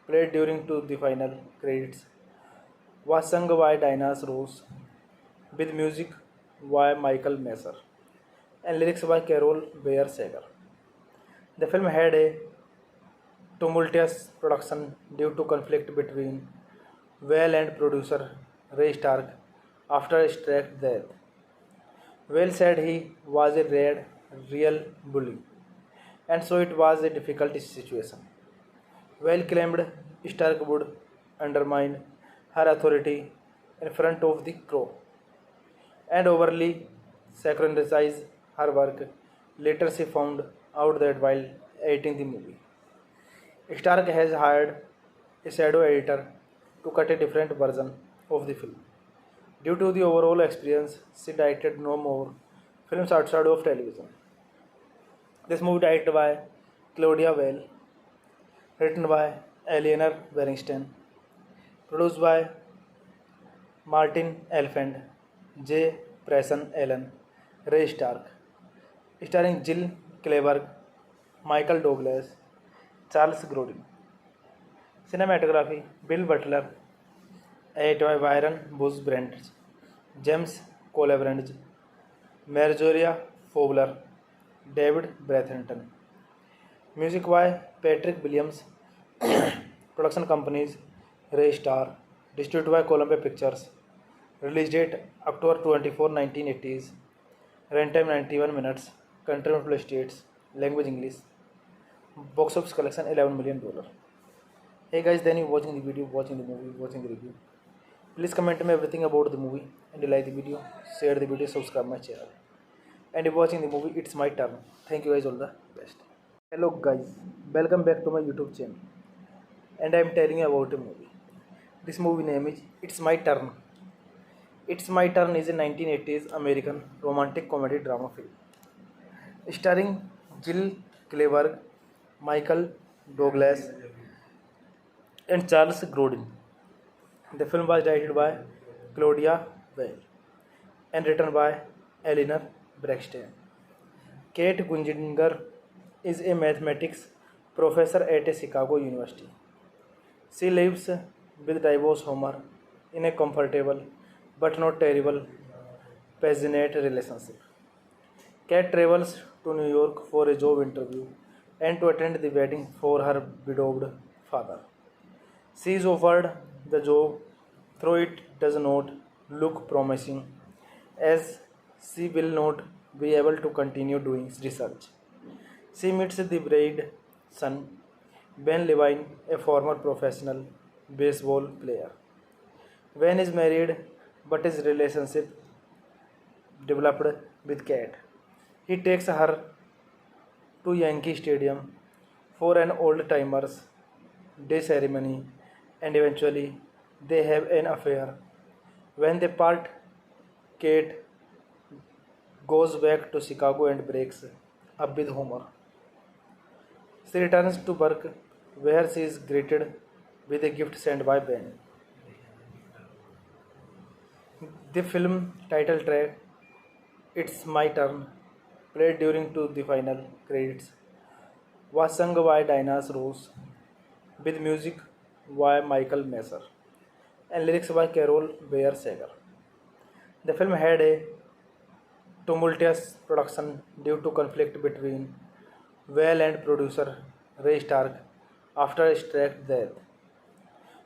Speaker 1: played during to the final credits, was sung by Dinah Ross with music by Michael Messer and lyrics by Carol Bayer Sager. The film had a tumultuous production due to conflict between Whale and producer Ray Stark after Stark's death. Whale said he was a real bully, and so it was a difficult situation. Whale claimed Stark would undermine her authority in front of the crew and overly sacralize her work. Later, she found out that while editing the movie, Stark has hired a shadow editor to cut a different version of the film. Due to the overall experience, she directed no more films outside of television. This movie directed by Claudia Weil, written by Eleanor Bernstein, produced by Martin Elfand, J. Preston Allen, Ray Stark, starring Jill Clayburgh, Michael Douglas, Charles Grodin. Cinematography: Bill Butler, edited by Byron Bush Brent, James Colebrands, Marjorie Fowler, David Bratherton. Music by Patrick Williams. Production companies: Ray Star. Distributed by Columbia Pictures. Release date October 24, 1980s. Runtime 91 minutes. Country multiple states. Language English. Box office collection $11 million. Hey guys, then you watching the video, watching the movie, watching the review. Please comment me everything about the movie, and you like the video, share the video, subscribe my channel. And if watching the movie, it's my turn. Thank you guys, all the best. Hello guys, welcome back to my YouTube channel. And I am telling you about a movie. This movie name is It's My Turn. It's My Turn is a 1980s American romantic comedy drama film starring Jill Clayburgh, Michael Douglas, and Charles Grodin. The film was directed by Claudia Weil and written by Eleanor Bernstein. Kate Gunjinger is a mathematics professor at a Chicago University. She lives with divorced Homer in a comfortable but not terrible passionate relationship. Kat travels to New York for a job interview and to attend the wedding for her widowed father. She is offered the job, though it does not look promising, as she will not be able to continue doing research. She meets the bride's son, Ben Levine, a former professional baseball player. Ben is married, but his relationship developed with Kat. He takes her to Yankee Stadium for an old timers day ceremony, and eventually they have an affair. When they part, Kate goes back to Chicago and breaks up with Homer. She returns to work where she is greeted with a gift sent by Ben. The film title track, It's My Turn, played during to the final credits, was sung by Dinah Ross with music by Michael Messer and lyrics by Carol Bayer Sager. The film had a tumultuous production due to conflict between Whale and producer Ray Stark after Stark's death.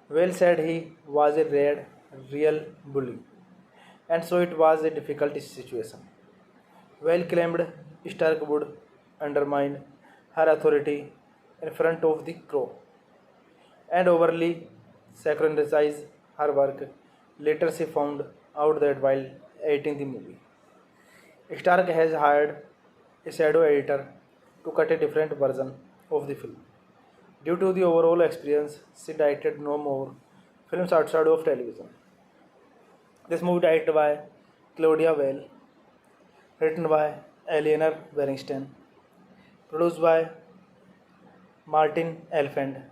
Speaker 1: Whale said he was a real bully, and so it was a difficult situation. Well claimed, Stark would undermine her authority in front of the crow and overly saccharinize her work. Later, she found out that while editing the movie, Stark has hired a shadow editor to cut a different version of the film. Due to the overall experience, she directed no more films outside of television. This movie directed by Claudia Weil, written by Eleanor Bernstein, produced by Martin Elfand,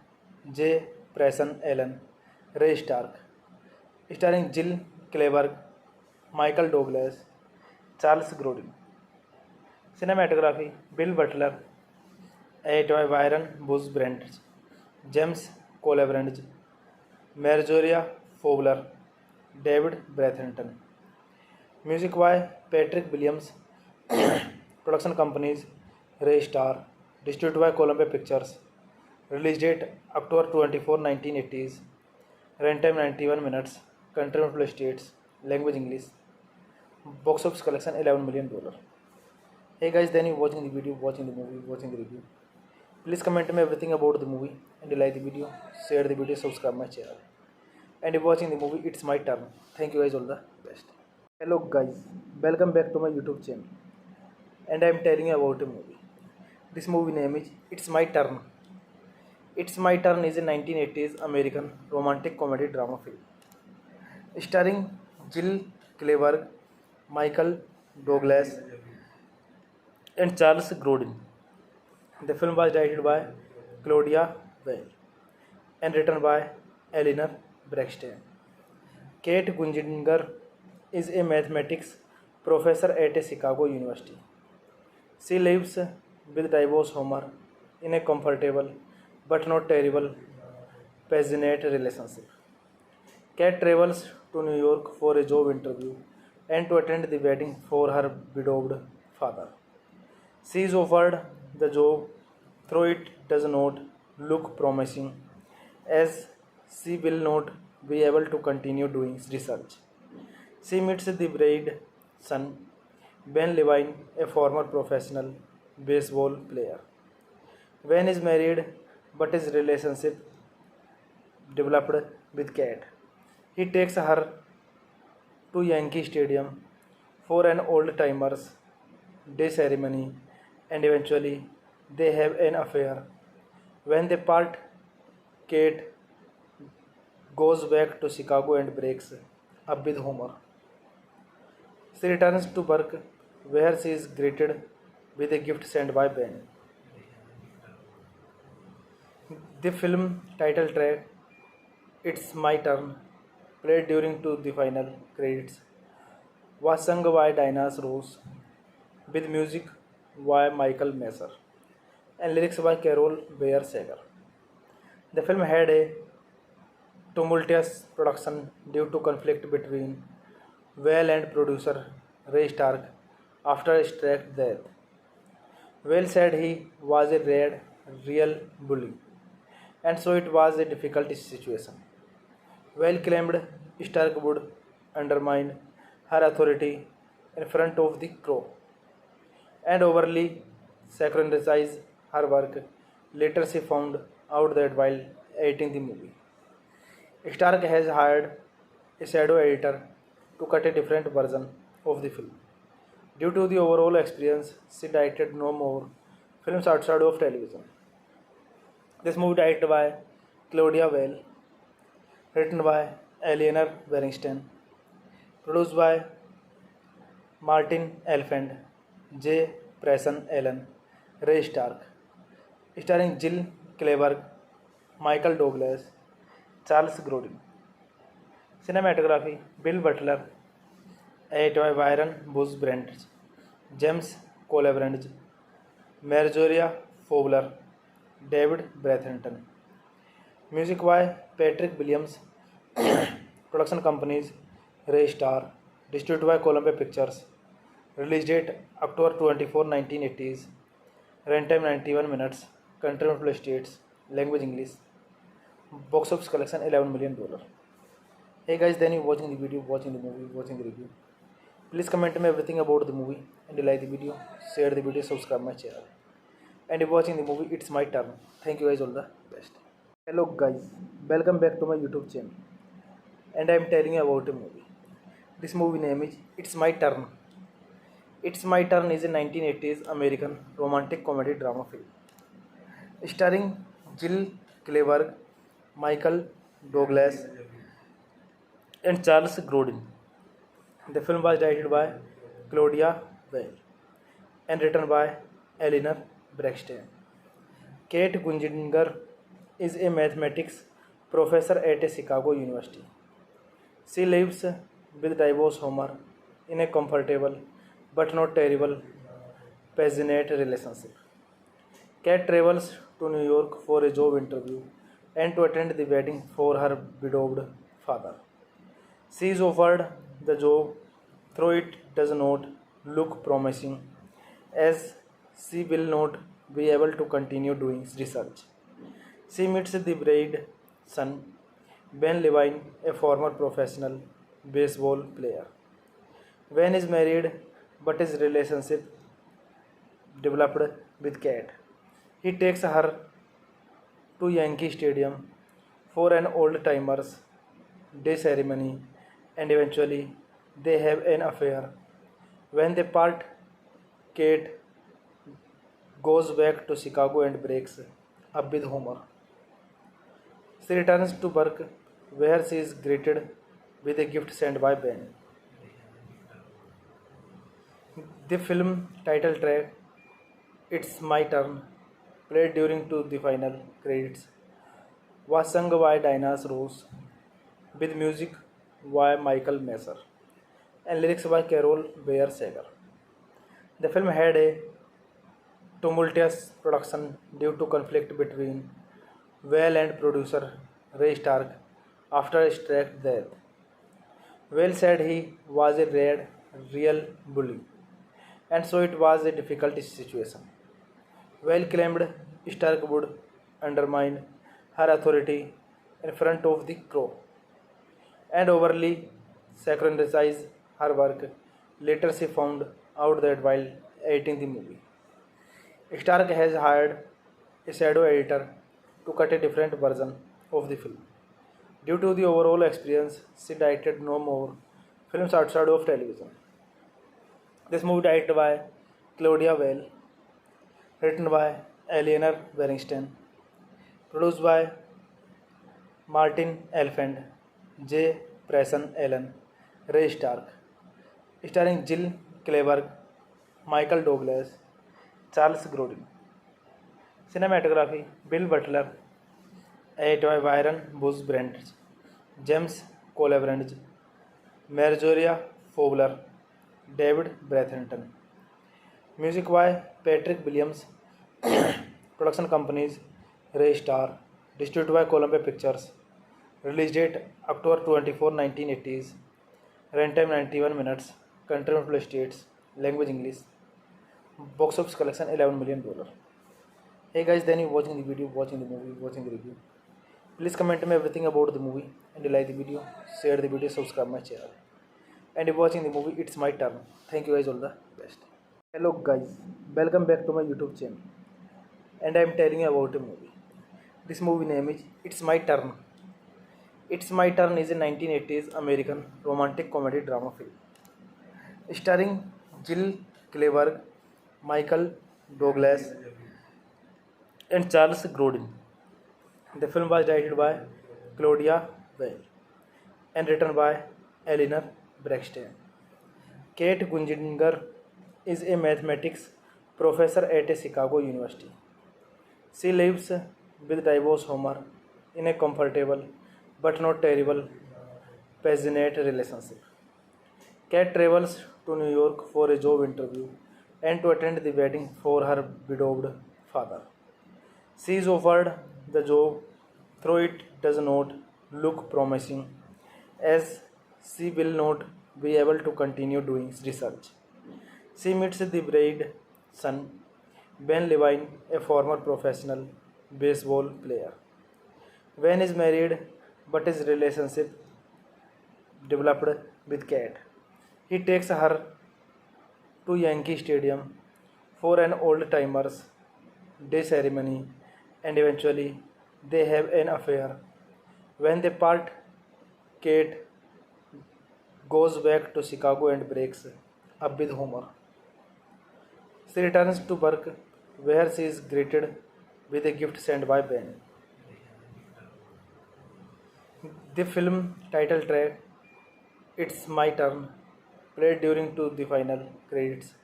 Speaker 1: J. Preston Allen, Ray Stark, starring Jill Clayburgh, Michael Douglas, Charles Grodin. Cinematography: Bill Butler, edited by Byron Bush Brent, James Colebrange, Marjorie Fowler, David Bratherton. Music by Patrick Williams. Production companies: Ray Star, distributed by Columbia Pictures. Release date October 24, 1980s. Runtime 91 minutes. Country multiple states. Language English. Box office collection $11 million. Hey guys, then you watching the video, watching the movie, watching the review. Please comment me everything about the movie, and you like the video, share the video, subscribe my channel. And if watching the movie, it's my turn. Thank you guys, all the best. Hello guys, welcome back to my YouTube channel. And I'm telling you about a movie. This movie name is It's My Turn. It's My Turn is a 1980s American romantic comedy drama film starring Jill Clayburgh, Michael Douglas, and Charles Grodin. The film was directed by Claudia Weil and written by Eleanor Bernstein. Kate Gunjinger is a mathematics professor at a Chicago University. She lives with divorced Homer in a comfortable but not terrible passionate relationship. Kate travels to New York for a job interview and to attend the wedding for her widowed father. She is offered the job, though it does not look promising, as she will not be able to continue doing research. She meets the bride's son, Ben Levine, a former professional baseball player. Ben is married, but his relationship developed with Kate. He takes her to Yankee Stadium for an old timers day ceremony, and eventually they have an affair. When they part, Kate goes back to Chicago and breaks up with Homer. She returns to work where she is greeted with a gift sent by Ben. The film title track It's My Turn, played during to the final credits, was sung by Dinah Rose with music by Michael Messer and lyrics by Carol Bayer Sager. The film had a tumultuous production due to conflict between Weil and producer Ray Stark after Stark's death. Weil said he was a real bully, and so it was a difficult situation. Weil claimed Stark would undermine her authority in front of the crow and overly saccharinize her work. Later, she found out that while editing the movie, Stark has hired a shadow editor to cut a different version of the film. Due to the overall experience, she directed no more films outside of television. This movie directed by Claudia Weil, written by Eleanor Bernstein, produced by Martin Elfand, J. Preston Allen, Ray Stark, starring Jill Clayburgh, Michael Douglas, Charles Grodin. Cinematography: Bill Butler, edited by Byron Bush Brent, James Colebrange, Marjorie Fowler, David Bratherton. Music by Patrick Williams. Production companies: Ray Star, distributed by Columbia Pictures. Release date October 24, 1980s. Runtime 91 minutes. Country multiple states. Language English. Box office collection $11 million. Hey guys, then you watching the video, watching the movie, watching the review. Please comment me everything about the movie and you like the video, share the video, subscribe my channel. And if watching the movie, it's my turn. Thank you guys, all the best. Hello guys, welcome back to my YouTube channel. And I'm telling you about a movie. This movie name is It's My Turn. It's My Turn is a 1980s American romantic comedy drama film starring Jill Clayburgh, Michael Douglas, and Charles Grodin. The film was directed by Claudia Weil and written by Eleanor Braxton. Kate Gunjinger is a mathematics professor at a Chicago University. She lives with divorced Homer in a comfortable but not terrible passionate relationship. Kate travels to New York for a job interview and to attend the wedding for her widowed father. She is offered the job, though it does not look promising, as she will not be able to continue doing research. She meets the bride's son, Ben Levine, a former professional baseball player. Ben is married, but his relationship developed with Kat. He takes her to Yankee Stadium for an old timers day ceremony and eventually they have an affair. When they part, Kate goes back to Chicago and breaks up with Homer. She returns to work where she is greeted with a gift sent by Ben. The film title track It's My Turn, played during to the final credits, was sung by Dinah Rose with music by Michael Messer and lyrics by Carol Bayer Sager. The film had a tumultuous production due to conflict between Weil and producer Ray Stark after Stark's death. Weil said he was a real bully, and so it was a difficult situation. Weil claimed Stark would undermine her authority in front of the crew and overly sacralize her work. Later, she found out that while editing the movie, Stark has hired a shadow editor to cut a different version of the film. Due to the overall experience, she directed no more films outside of television. This movie directed by Claudia Weil, written by Eleanor Bernstein, produced by Martin Elfand, J. Preston Allen, Ray Stark, starring Jill Clayburgh, Michael Douglas, Charles Grodin. Cinematography Bill Butler, edited by Byron Bush Brent, James Colabrange, Marjorie Fowler, David Bratherton. Music by Patrick Williams. Production companies Ray Star. Distributed by Columbia Pictures. Release date October 24, 1980s. Runtime 91 minutes. Country multiple states. Language English. Box office collection $11 million. Hey guys, then you watching the video, watching the movie, watching the review. Please comment me everything about the movie and you like the video, share the video, subscribe my channel. And if watching the movie, it's my turn. Thank you guys, all the best. Hello guys, welcome back to my YouTube channel. And I'm telling you about a movie. This movie name is It's My Turn. It's My Turn is a 1980s American romantic comedy drama film starring Jill Clayburgh, Michael Douglas, and Charles Grodin. The film was directed by Claudia Weil and written by Eleanor Braxton. Kate Gunjinger is a mathematics professor at a Chicago University. She lives with divorced Homer in a comfortable but not terrible passionate relationship. Kat travels to New York for a job interview and to attend the wedding for her widowed father. She is offered the job, though it does not look promising, as she will not be able to continue doing research. She meets the bride's son, Ben Levine, a former professional baseball player. Ben is married, but his relationship developed with Cat. He takes her to Yankee Stadium for an old timers day ceremony and eventually they have an affair. When they part, Kate goes back to Chicago and breaks up with Homer. She returns to work where she is greeted with a gift sent by Ben. The film title track It's My Turn, played during to the final credits,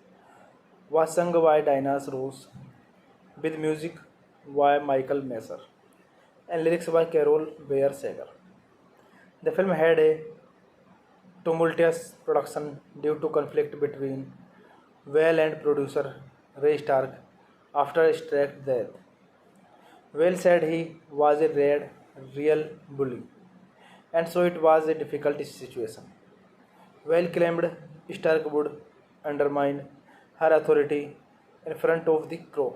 Speaker 1: was sung by Dinah Ross with music by Michael Messer and lyrics by Carol Bayer Sager. The film had a tumultuous production due to conflict between Whale and producer Ray Stark after Stark's death. Whale said he was a real bully, and so it was a difficult situation. Whale claimed Stark would undermine her authority in front of the crew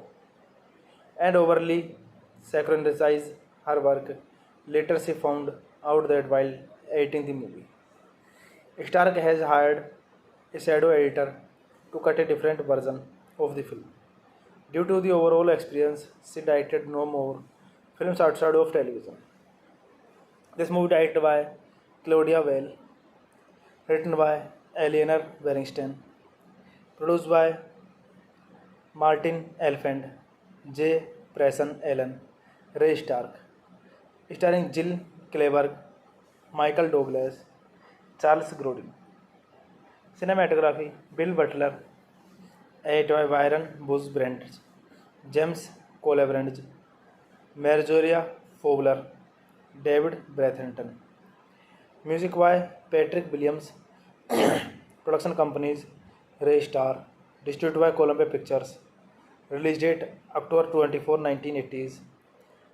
Speaker 1: and overly sacralize her work. Later, she found out that while editing the movie, Stark has hired a shadow editor to cut a different version of the film. Due to the overall experience, she directed no more films outside of television. This movie directed by Claudia Weil, written by Eleanor Bernstein, produced by Martin Elfand, J. Preston Allen, Ray Stark, starring Jill Clayburgh, Michael Douglas, Charles Grodin. Cinematography Bill Butler, Byron Bush Brent, James Colebrandt, Marjorie Fowler, David Bratherton. Music by Patrick Williams. Production companies Ray Star. Distributed by Columbia Pictures. Release date October 24, 1980s.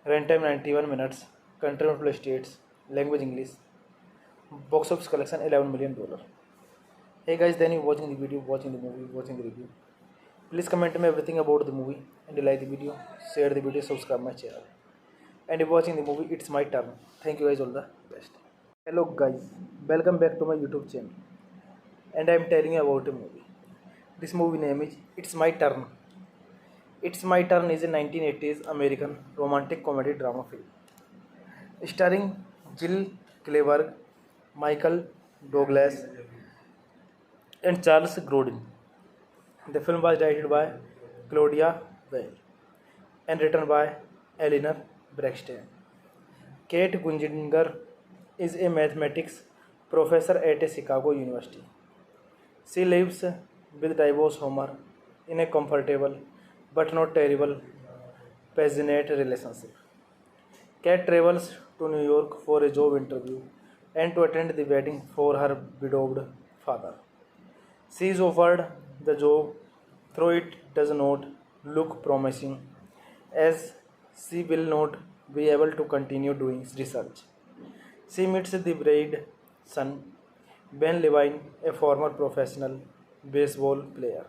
Speaker 1: Runtime 91 minutes. Country multiple states. Language English. Box office collection $11 million. Hey guys, then you watching the video, watching the movie, watching the review. Please comment me everything about the movie and like the video, share the video, subscribe my channel. And if watching the movie, it's my turn. Thank you guys, all the best. Hello guys, welcome back to my YouTube channel. And I'm telling you about a movie. This movie name is It's My Turn. It's My Turn is a 1980s American romantic comedy drama film starring Jill Clayburgh, Michael Douglas, and Charles Grodin. The film was directed by Claudia Weil and written by Eleanor Bernstein. Kate Gunjinger is a mathematics professor at a Chicago University. She lives with divorced Homer in a comfortable but not terrible passionate relationship. Kate travels to New York for a job interview and to attend the wedding for her widowed father. She is offered the job, though it does not look promising, as she will not be able to continue doing research. She meets the bride's son, Ben Levine, a former professional baseball player.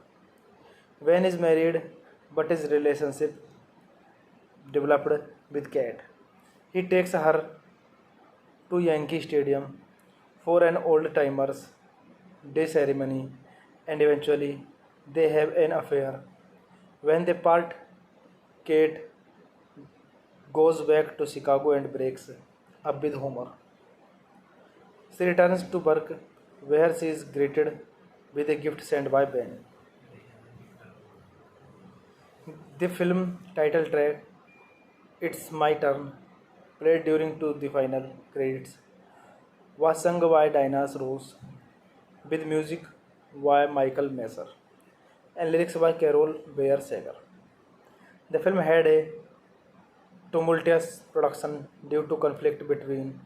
Speaker 1: Ben is married, but his relationship developed with Cat. He takes her to Yankee Stadium for an old timers day ceremony and eventually they have an affair. When they part, Kate goes back to Chicago and breaks up with Homer. She returns to work where she is greeted with a gift sent by Ben. The film title track It's My Turn, played during to the final credits, was sung by Dinah Ross with music by Michael Messer and lyrics by Carol Bayer Sager. The film had a tumultuous production due to conflict between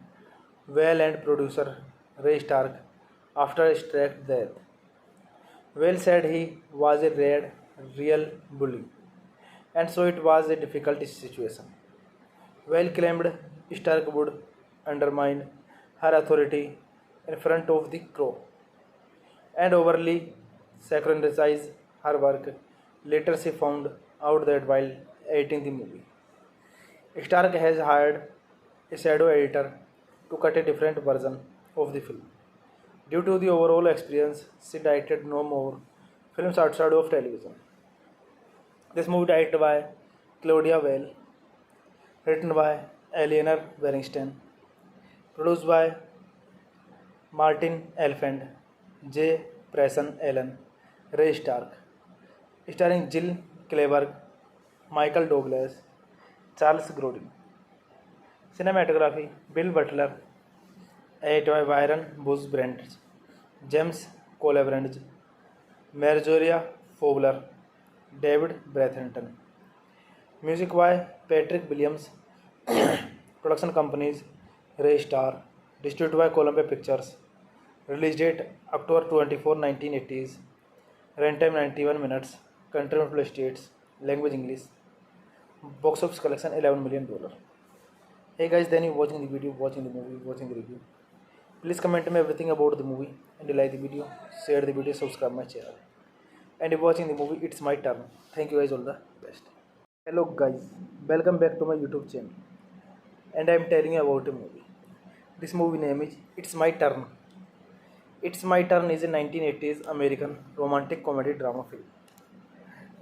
Speaker 1: Whale and producer Ray Stark after Stark's death. Whale said he was a real bully, and so it was a difficult situation. Whale claimed Stark would undermine her authority in front of the crew and overly sacralize her work. Later, she found out that while editing the movie, Stark has hired a shadow editor to cut a different version of the film. Due to the overall experience, she directed no more films outside of television. This movie directed by Claudia Weil, written by Eleanor Bernstein, produced by Martin Elfand, J. Preston Allen, Ray Stark, starring Jill Clayburgh, Michael Douglas, Charles Grodin. Cinematography: Bill Butler, edited by Byron Bush Brent, James Colebrand, Marjorie Fowler, David Bratherton. Music by Patrick Williams. Production companies: Ray Star. Distributed by Columbia Pictures. Release date October 24, 1980s. Runtime 91 minutes. Country United States. Language English. Box office collection $11 million. Hey guys, then you watching the video, watching the movie, watching the review. Please comment me everything about the movie and you like the video, share the video, subscribe my channel. And if watching the movie, it's my turn. Thank you guys, all the best. Hello guys, welcome back to my YouTube channel. And I am telling you about a movie. This movie name is It's My Turn. It's My Turn is a 1980s American romantic comedy drama film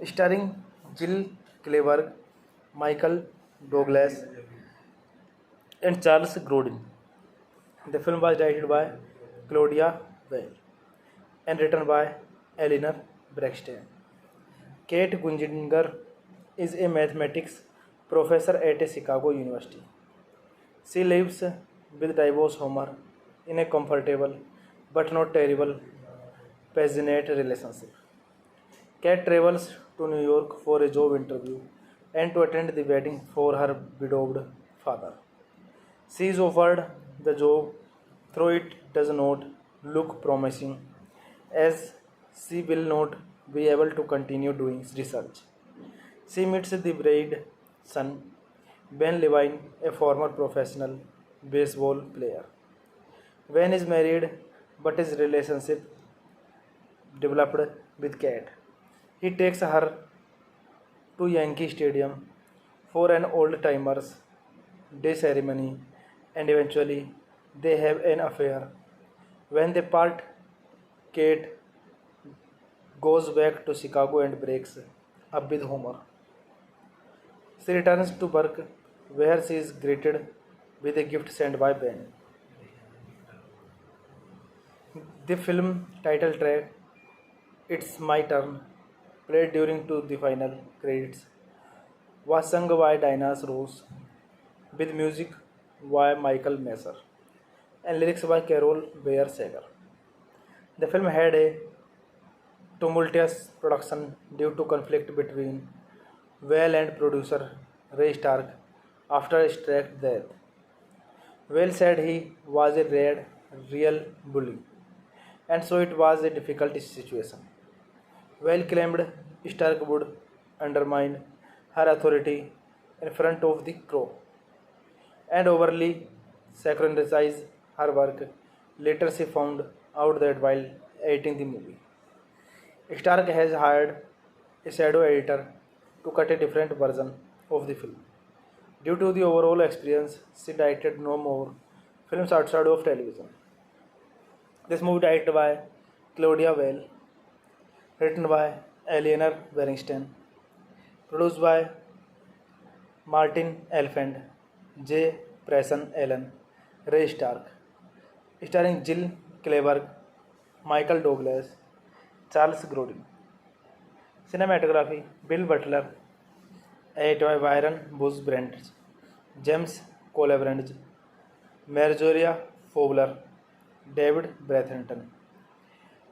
Speaker 1: starring Jill Clayburgh, Michael Douglas, and Charles Grodin. The film was directed by Claudia Weil and written by Eleanor Bernstein. Kate Gunjinger is a mathematics professor at a Chicago University. She lives with divorced Homer in a comfortable but not terrible passionate relationship. Kate travels to New York for a job interview and to attend the wedding for her widowed father. She is offered the job, though it does not look promising, as she will not be able to continue doing research. She meets the bride's son, Ben Levine, a former professional baseball player. Ben is married, but his relationship developed with Kate. He takes her to Yankee Stadium for an old timers day ceremony and eventually they have an affair. When they part, Kate goes back to Chicago and breaks up with Homer. She returns to work where she is greeted with a gift sent by Ben. The film title track It's My Turn, played during to the final credits, was sung by Dinah Ross with music by Michael Messer and lyrics by Carol Bayer Sager. The film had a tumultuous production due to conflict between Weil and producer Ray Stark after Stark's death. Weil said he was a real bully, and so it was a difficult situation. Weil claimed Stark would undermine her authority in front of the crew and overly sacralize her work. Later, she found out that while editing the movie, Stark has hired a shadow editor to cut a different version of the film. Due to the overall experience, she directed no more films outside of television. This movie directed by Claudia Weil, written by Eleanor Bernstein, produced by Martin Elfand, J. Preston Allen, Ray Stark, starring Jill Clayburgh, Michael Douglas, Charles Grodin. Cinematography: Bill Butler, edited by Byron Bush Brent, James Colebrand, Marjorie Fowler, David Bratherton.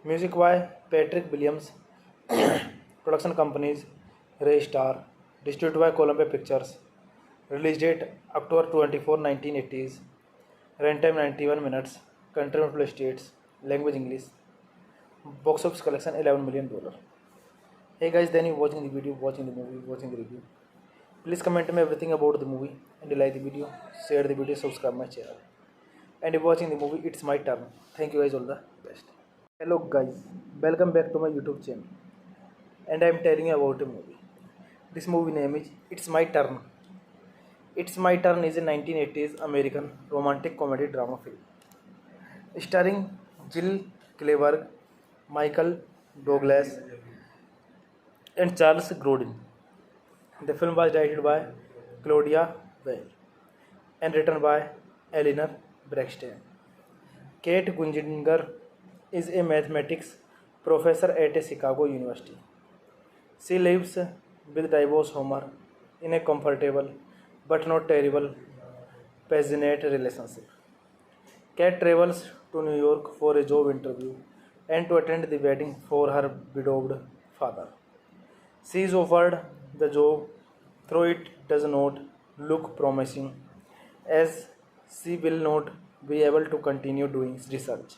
Speaker 1: Music by Patrick Williams. Production companies: Ray Star. Distributed by Columbia Pictures. Release date October 24, 1980s. Runtime 91 minutes. Country United States. Language English. Box office collection $11 million. Hey guys, then you watching the video, watching the movie, watching the review. Please comment me everything about the movie and you like the video, share the video, subscribe my channel. And if watching the movie, it's my turn. Thank you guys, all the best. Hello guys, welcome back to my YouTube channel. And I am telling you about a movie. This movie name is It's My Turn. It's My Turn is a 1980s American romantic comedy drama film starring Jill Clayburgh, Michael Douglas, and Charles Grodin. The film was directed by Claudia Weil and written by Eleanor Braxton. Kate Gunjinger is a mathematics professor at a Chicago University. She lives with divorce Homer in a comfortable but not terrible passionate relationship. Kate travels to New York for a job interview and to attend the wedding for her widowed father. She is offered the job, though it does not look promising, as she will not be able to continue doing research.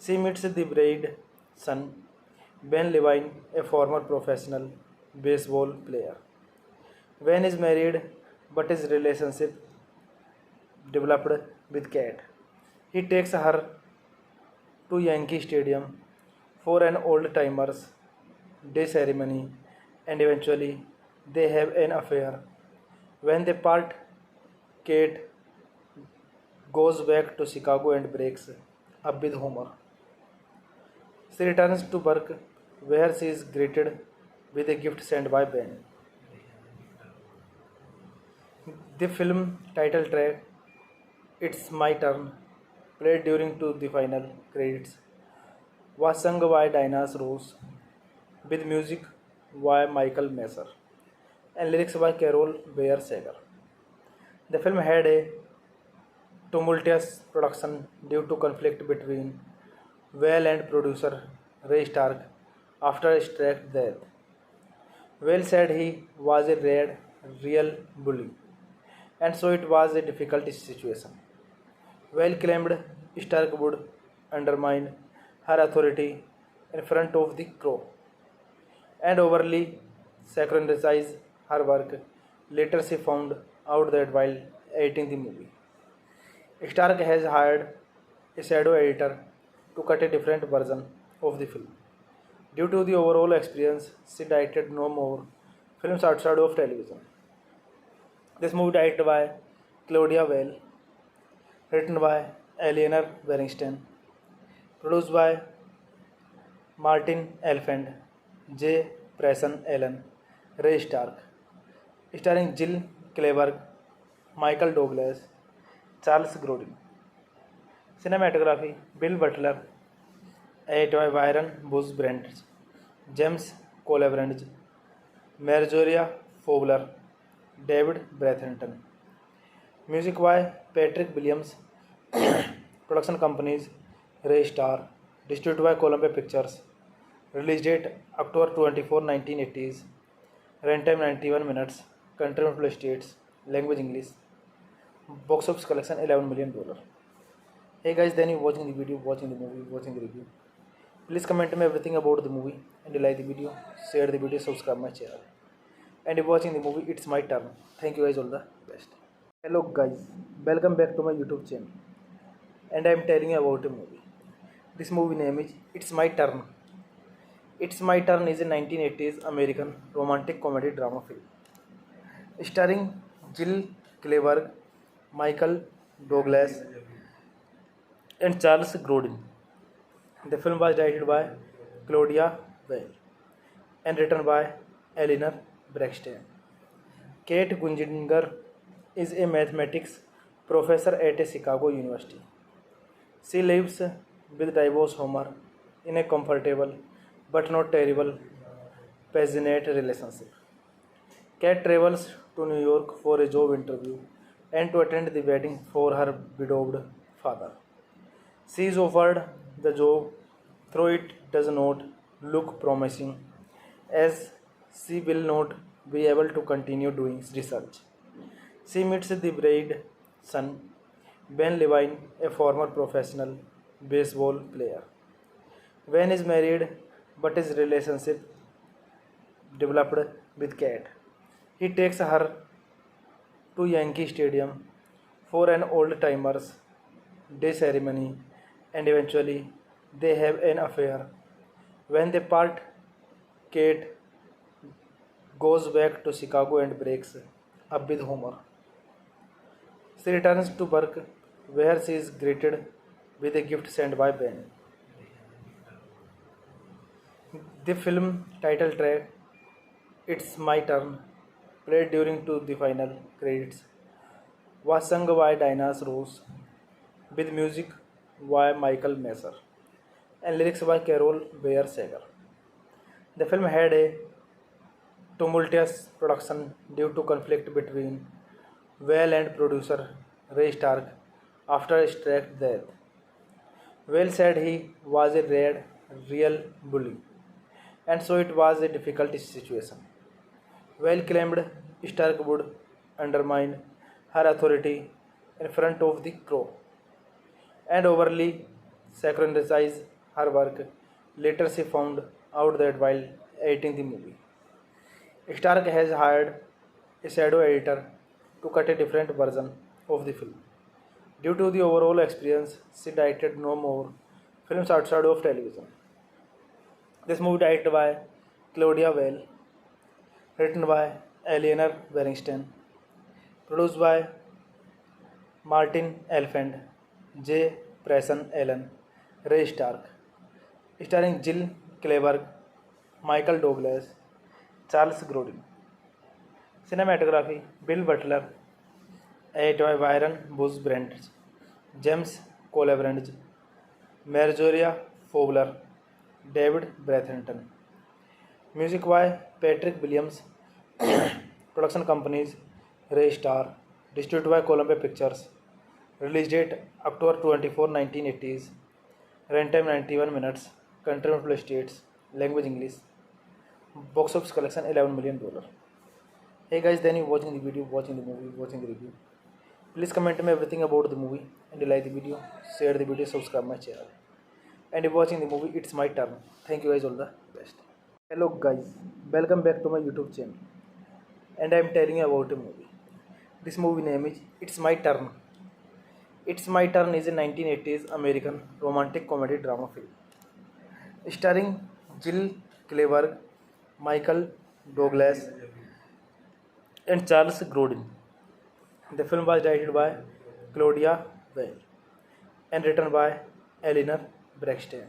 Speaker 1: She meets the bride's son, Ben Levine, a former professional baseball player. Ben is married, but his relationship developed with Kat. He takes her to Yankee Stadium for an old timers day ceremony, and eventually they have an affair. When they part, Kate goes back to Chicago and breaks up with Homer. She returns to work where she is greeted with a gift sent by Ben. The film title track, It's My Turn, played during to the final credits, was sung by Dinah Ross with music by Michael Messer and lyrics by Carol Bayer Sager. The film had a tumultuous production due to conflict between Weil and producer Ray Stark after Stark's death. Weil said he was a real bully, and so it was a difficult situation. Weil claimed Stark would undermine her authority in front of the crew and overly sacrifice her work. Later, she found out that while editing the movie, Stark has hired a shadow editor to cut a different version of the film. Due to the overall experience, she directed no more films outside of television. This movie directed by Claudia Weil, written by Eleanor Bernstein, produced by Martin Elfand, J. Preston Allen, Ray Stark, starring Jill Clayburgh, Michael Douglas, Charles Grodin. Cinematography: Bill Butler, edited by Byron Bush Brent, James Colebrand, Marjorie Fowler, David Bratherton. Music by Patrick Williams. Production companies: Ray Star. Distributed by Columbia Pictures. Release date October 24, 1980s. Runtime 91 minutes. Country multiple states. Language English. Box office collection $11 million. Hey guys, then you watching the video, watching the movie, watching the review. Please comment me everything about the movie, and like the video, share the video, subscribe my channel. And if watching the movie, it's my turn. Thank you guys, all the best. Hello guys, welcome back to my YouTube channel. And I am telling you about a movie. This movie name is It's My Turn. It's My Turn is a 1980s American romantic comedy drama film starring Jill Clayburgh, Michael Douglas, and Charles Grodin. The film was directed by Claudia Weil and written by Eleanor Braxton. Kate Gunjinger is a mathematics professor at a Chicago University. She lives with divorce Homer in a comfortable but not terrible passionate relationship. Kat travels to New York for a job interview and to attend the wedding for her widowed father. She is offered the job, though it does not look promising, as she will not be able to continue doing research. She meets the bride's son, Ben Levine, a former professional baseball player. Ben is married, but his relationship developed with Kat. He takes her to Yankee Stadium for an old timers day ceremony, and eventually they have an affair. When they part, Kate goes back to Chicago and breaks up with Homer. She returns to work where she is greeted with a gift sent by Ben. The film title track "It's My Turn", played during to the final credits, was sung by Dinah Ross, with music by Michael Messer and lyrics by Carol Bayer Sager. The film had a tumultuous production due to conflict between Whale and producer Ray Stark after Stark's death. Whale said he was a real bully, and so it was a difficult situation. Whale claimed Stark would undermine her authority in front of the crew and overly sacralize her work. Later, she found out that while editing the movie, Stark has hired a shadow editor to cut a different version of the film. Due to the overall experience, she directed no more films outside of television. This movie directed by Claudia Weil, written by Eleanor Bernstein, produced by Martin Elfand, J. Preston Allen, Ray Stark, starring Jill Clayburgh, Michael Douglas, Charles Grodin. Cinematography: Bill Butler, edited by Byron Bush Brent, James Colebrand, Marjorie Fowler, David Bratherton. Music by Patrick Williams. Production companies: Ray Star. Distributed by Columbia Pictures. Release date October 24, 1980s. Runtime 91 minutes. Country multiple states. Language English. Box office collection $11 million. Hey guys, then you watching the video, watching the movie, watching the review. Please comment me everything about the movie and you like the video, share the video, subscribe my channel. And if watching the movie, it's my turn. Thank you guys, all the best. Hello guys, welcome back to my YouTube channel. And I am telling you about a movie. This movie name is It's My Turn. It's My Turn is a 1980s American romantic comedy drama film starring Jill Clayburgh, Michael Douglas, and Charles Grodin. The film was directed by Claudia Weil and written by Eleanor Bernstein.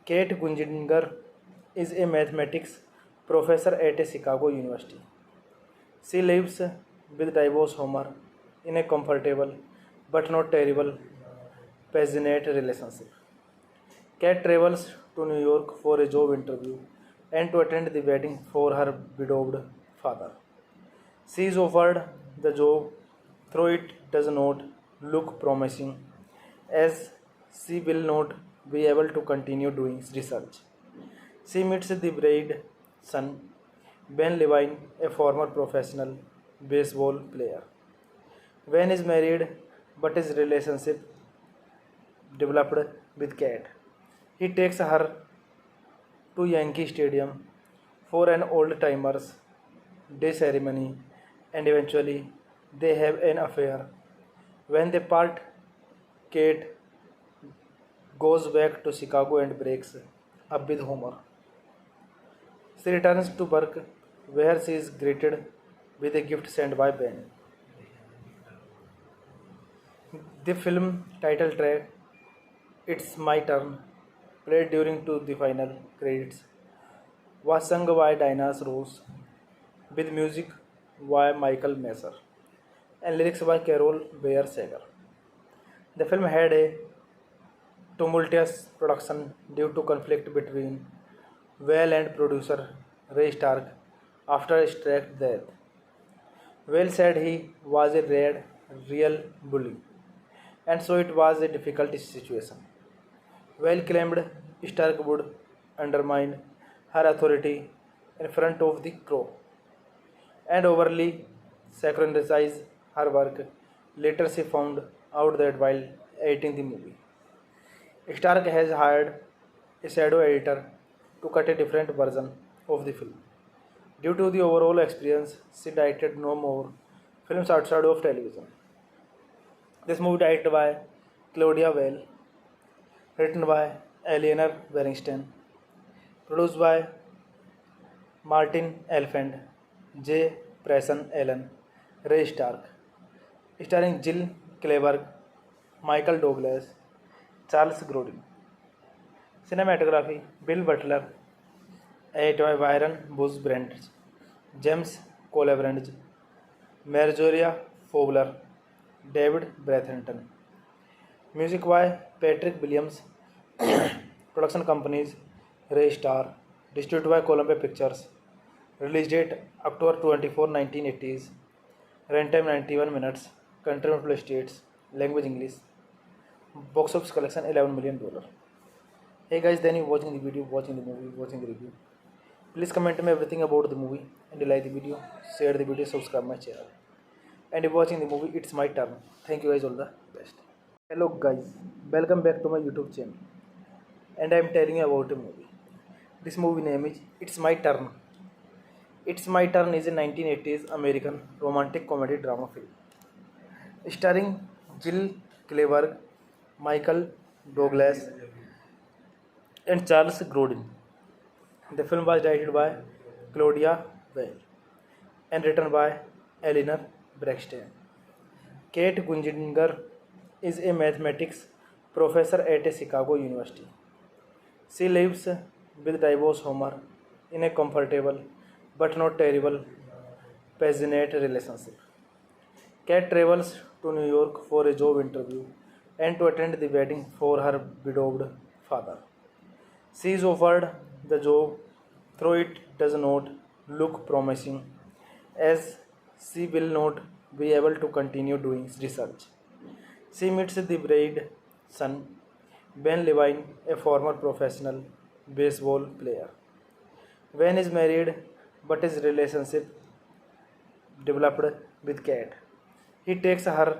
Speaker 1: Kate Gunjinger is a mathematics professor at a Chicago University. She lives with divorced Homer in a comfortable but not terrible passionate relationship. Kate travels to New York for a job interview and to attend the wedding for her widowed father. She is offered the job, though it does not look promising, as she will not be able to continue doing research. She meets the bride's son, Ben Levine, a former professional baseball player. Ben is married, but his relationship developed with Kate. He takes her to Yankee Stadium for an old timers day ceremony and eventually they have an affair. When they part, Kate goes back to Chicago and breaks up with Homer. She returns to work where she is greeted with a gift sent by Ben. The film title track "It's My Turn", played during to the final credits, was sung by Dinah Ross, with music by Michael Messer and lyrics by Carol Bayer Sager. The film had a tumultuous production due to conflict between Whale and producer Ray Stark after Stark's death. Whale said he was a real bully, and so it was a difficult situation. Whale claimed Stark would undermine her authority in front of the crew and overly sacralize her work. Later, she found out that while editing the movie, Stark has hired a shadow editor to cut a different version of the film. Due to the overall experience, she directed no more films outside of television. This movie directed by Claudia Weil, written by Eleanor Bernstein, produced by Martin Elfand, J. Preston Allen, Ray Stark, starring Jill Clayburgh, Michael Douglas, Charles Grodin. Cinematography: Bill Butler, Atoy Byron Buzz Brent, James Colebrand, Marjoria Fowler, David Bratherton. Music by Patrick Williams. Production companies Ray Star. Distributed by Columbia Pictures. Release date October 24, 1980s. Runtime 91 minutes. Country United States. Language English. Box office collection $11 million. Hey guys, then you watching the video, watching the movie, watching the review. Please comment me everything about the movie and like the video, share the video, subscribe my channel. And if watching the movie, it's my turn. Thank you guys, all the best. Hello guys, welcome back to my YouTube channel. And I'm telling you about a movie. This movie name is It's My Turn. It's My Turn is a 1980s American romantic comedy drama film starring Jill Clayburgh, Michael Douglas, and Charles Grodin. The film was directed by Claudia Weil and written by Eleanor Braxton. Kate Gunjinger is a mathematics professor at a Chicago University. She lives with divorced Homer in a comfortable but not terrible passionate relationship. Kate travels to New York for a job interview and to attend the wedding for her widowed father. She is offered the job, though it does not look promising, as she will not be able to continue doing research. She meets the bride's son, Ben Levine, a former professional baseball player. Ben is married, but his relationship developed with Kate. He takes her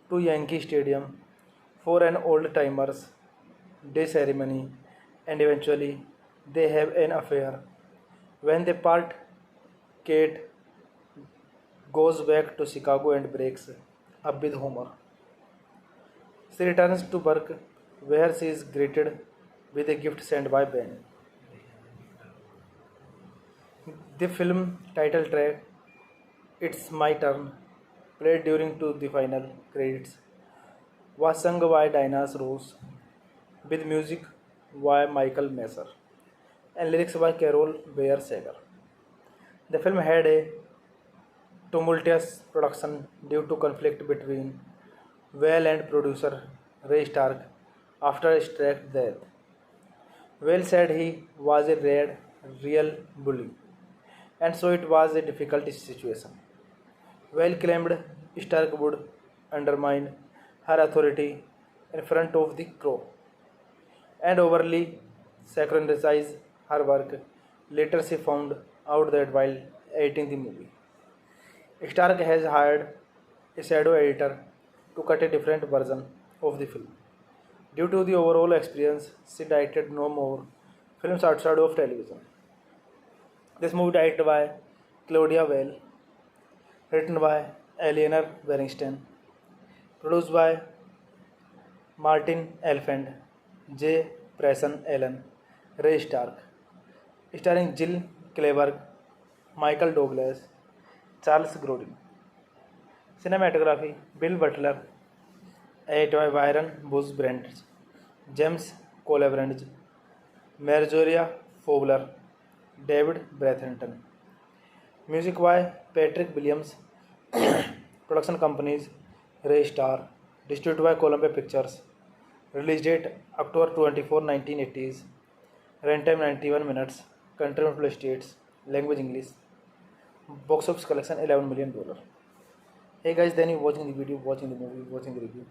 Speaker 1: to Yankee Stadium for an old timers day ceremony, and eventually they have an affair. When they part, Kate goes back to Chicago and breaks up with Homer. She returns to work where she is greeted with a gift sent by Ben. The film title track It's My Turn, played during to the final credits, was sung by Dinah Ross with music by Michael Messer and lyrics by Carol Bayer Sager. The film had a tumultuous production due to conflict between Weil and producer Ray Stark after Stark's death. Weil said he was a real bully, and so it was a difficult situation. Weil claimed Stark would undermine her authority in front of the crew and overly sacralize her work. Later, she found out that while editing the movie, Stark has hired a shadow editor to cut a different version of the film. Due to the overall experience, she directed no more films outside of television. This movie directed by Claudia Weil, written by Eleanor Bernstein, produced by Martin Elfand, J. Preston Allen, Ray Stark, starring Jill Clayburgh, Michael Douglas, Charles Grodin. Cinematography Bill Butler, Atoy Byron Buzz Brent, James Colebrand, Marjoria Fowler, David Bratherton. Music by Patrick Williams. Production companies Ray Star. Distributed by Columbia Pictures. Release date October 24, 1980s. Runtime 91 minutes. Country United States. Language English. Box office collection $11 million. Hey guys, then you watching the video, watching the movie, watching the review.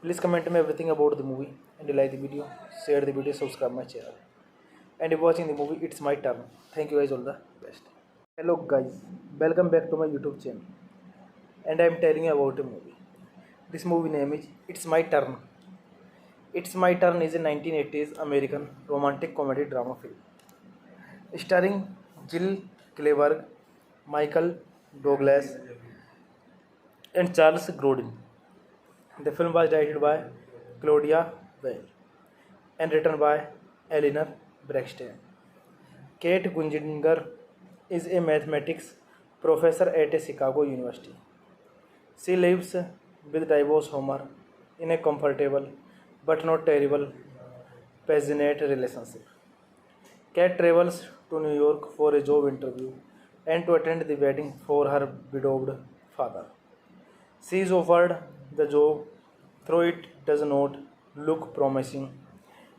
Speaker 1: Please comment me everything about the movie and like the video, share the video, subscribe my channel. And if watching the movie, it's my turn. Thank you guys, all the best. Hello guys, welcome back to my YouTube channel. And I'm telling you about a movie. This movie name is It's My Turn. It's My Turn is a 1980s American romantic comedy drama film starring Jill Clayburgh, Michael Douglas, and Charles Grodin. The film was directed by Claudia Weil and written by Eleanor Braxton. Kate Gunjinger is a mathematics professor at a Chicago University. She lives with divorced Homer in a comfortable but not terrible passionate relationship. Kat travels to New York for a job interview and to attend the wedding for her widowed father. She is offered the job, though it does not look promising,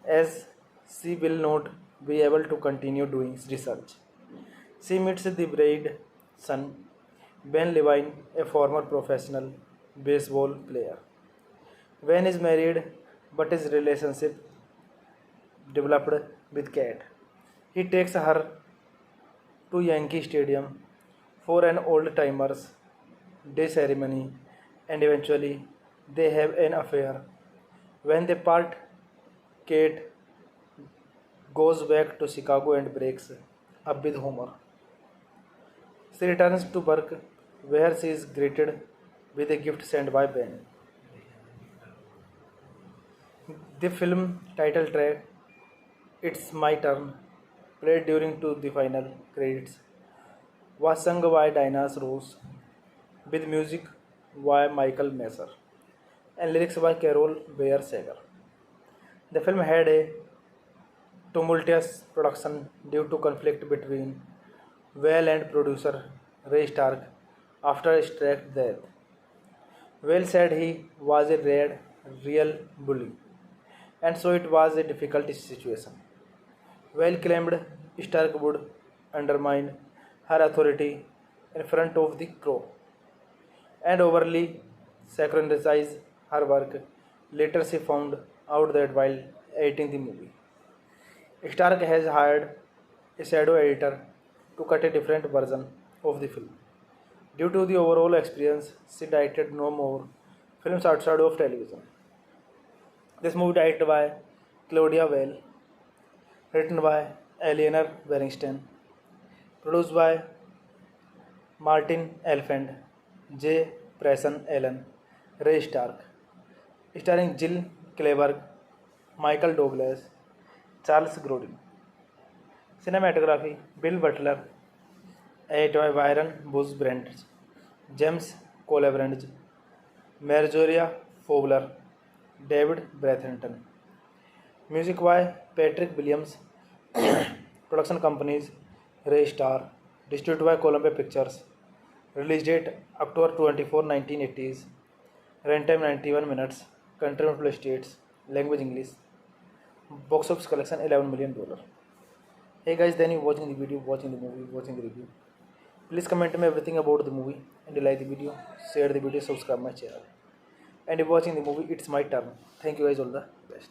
Speaker 1: as she will not be able to continue doing research. She meets the bride's son, Ben Levine, a former professional baseball player. Ben is married, but his relationship developed with Kat. He takes her to Yankee Stadium for an old timers day ceremony, and eventually they have an affair. When they part, Kate goes back to Chicago and breaks up with Homer. She returns to work where she is greeted with a gift sent by Ben. The film title track It's My Turn, played during to the final credits, was sung by Dinah Ross with music by Michael Messer and lyrics by Carol Bayer Sager. The film had a tumultuous production due to conflict between Whale and producer Ray Stark after Stark's death. Whale said he was a real bully, and so it was a difficult situation. Whale claimed Stark would undermine her authority in front of the crew and overly sacralize her work. Later, she found out that while editing the movie, Stark has hired a shadow editor to cut a different version of the film. Due to the overall experience, she directed no more films outside of television. This movie directed by Claudia Weil, written by Eleanor Bernstein, produced by Martin Elfand, J. Preston Allen, Ray Stark, starring Jill Clayburgh, Michael Douglas, Charles Grodin. Cinematography Bill Butler, edited by Byron Bush Brent, James Colebrand, Marjorie Fowler, David Bratherton. Music by Patrick Williams. Production companies Ray Star. Distributed by Columbia Pictures. Release date October 24, 1980s. Runtime 91 minutes. Country multiple states. Language English. Box office collection $11 million. Hey guys, then you watching the video, watching the movie, watching the review. Please comment me everything about the movie and like the video, share the video, subscribe my channel. And if watching the movie, it's my turn. Thank you guys, all the best.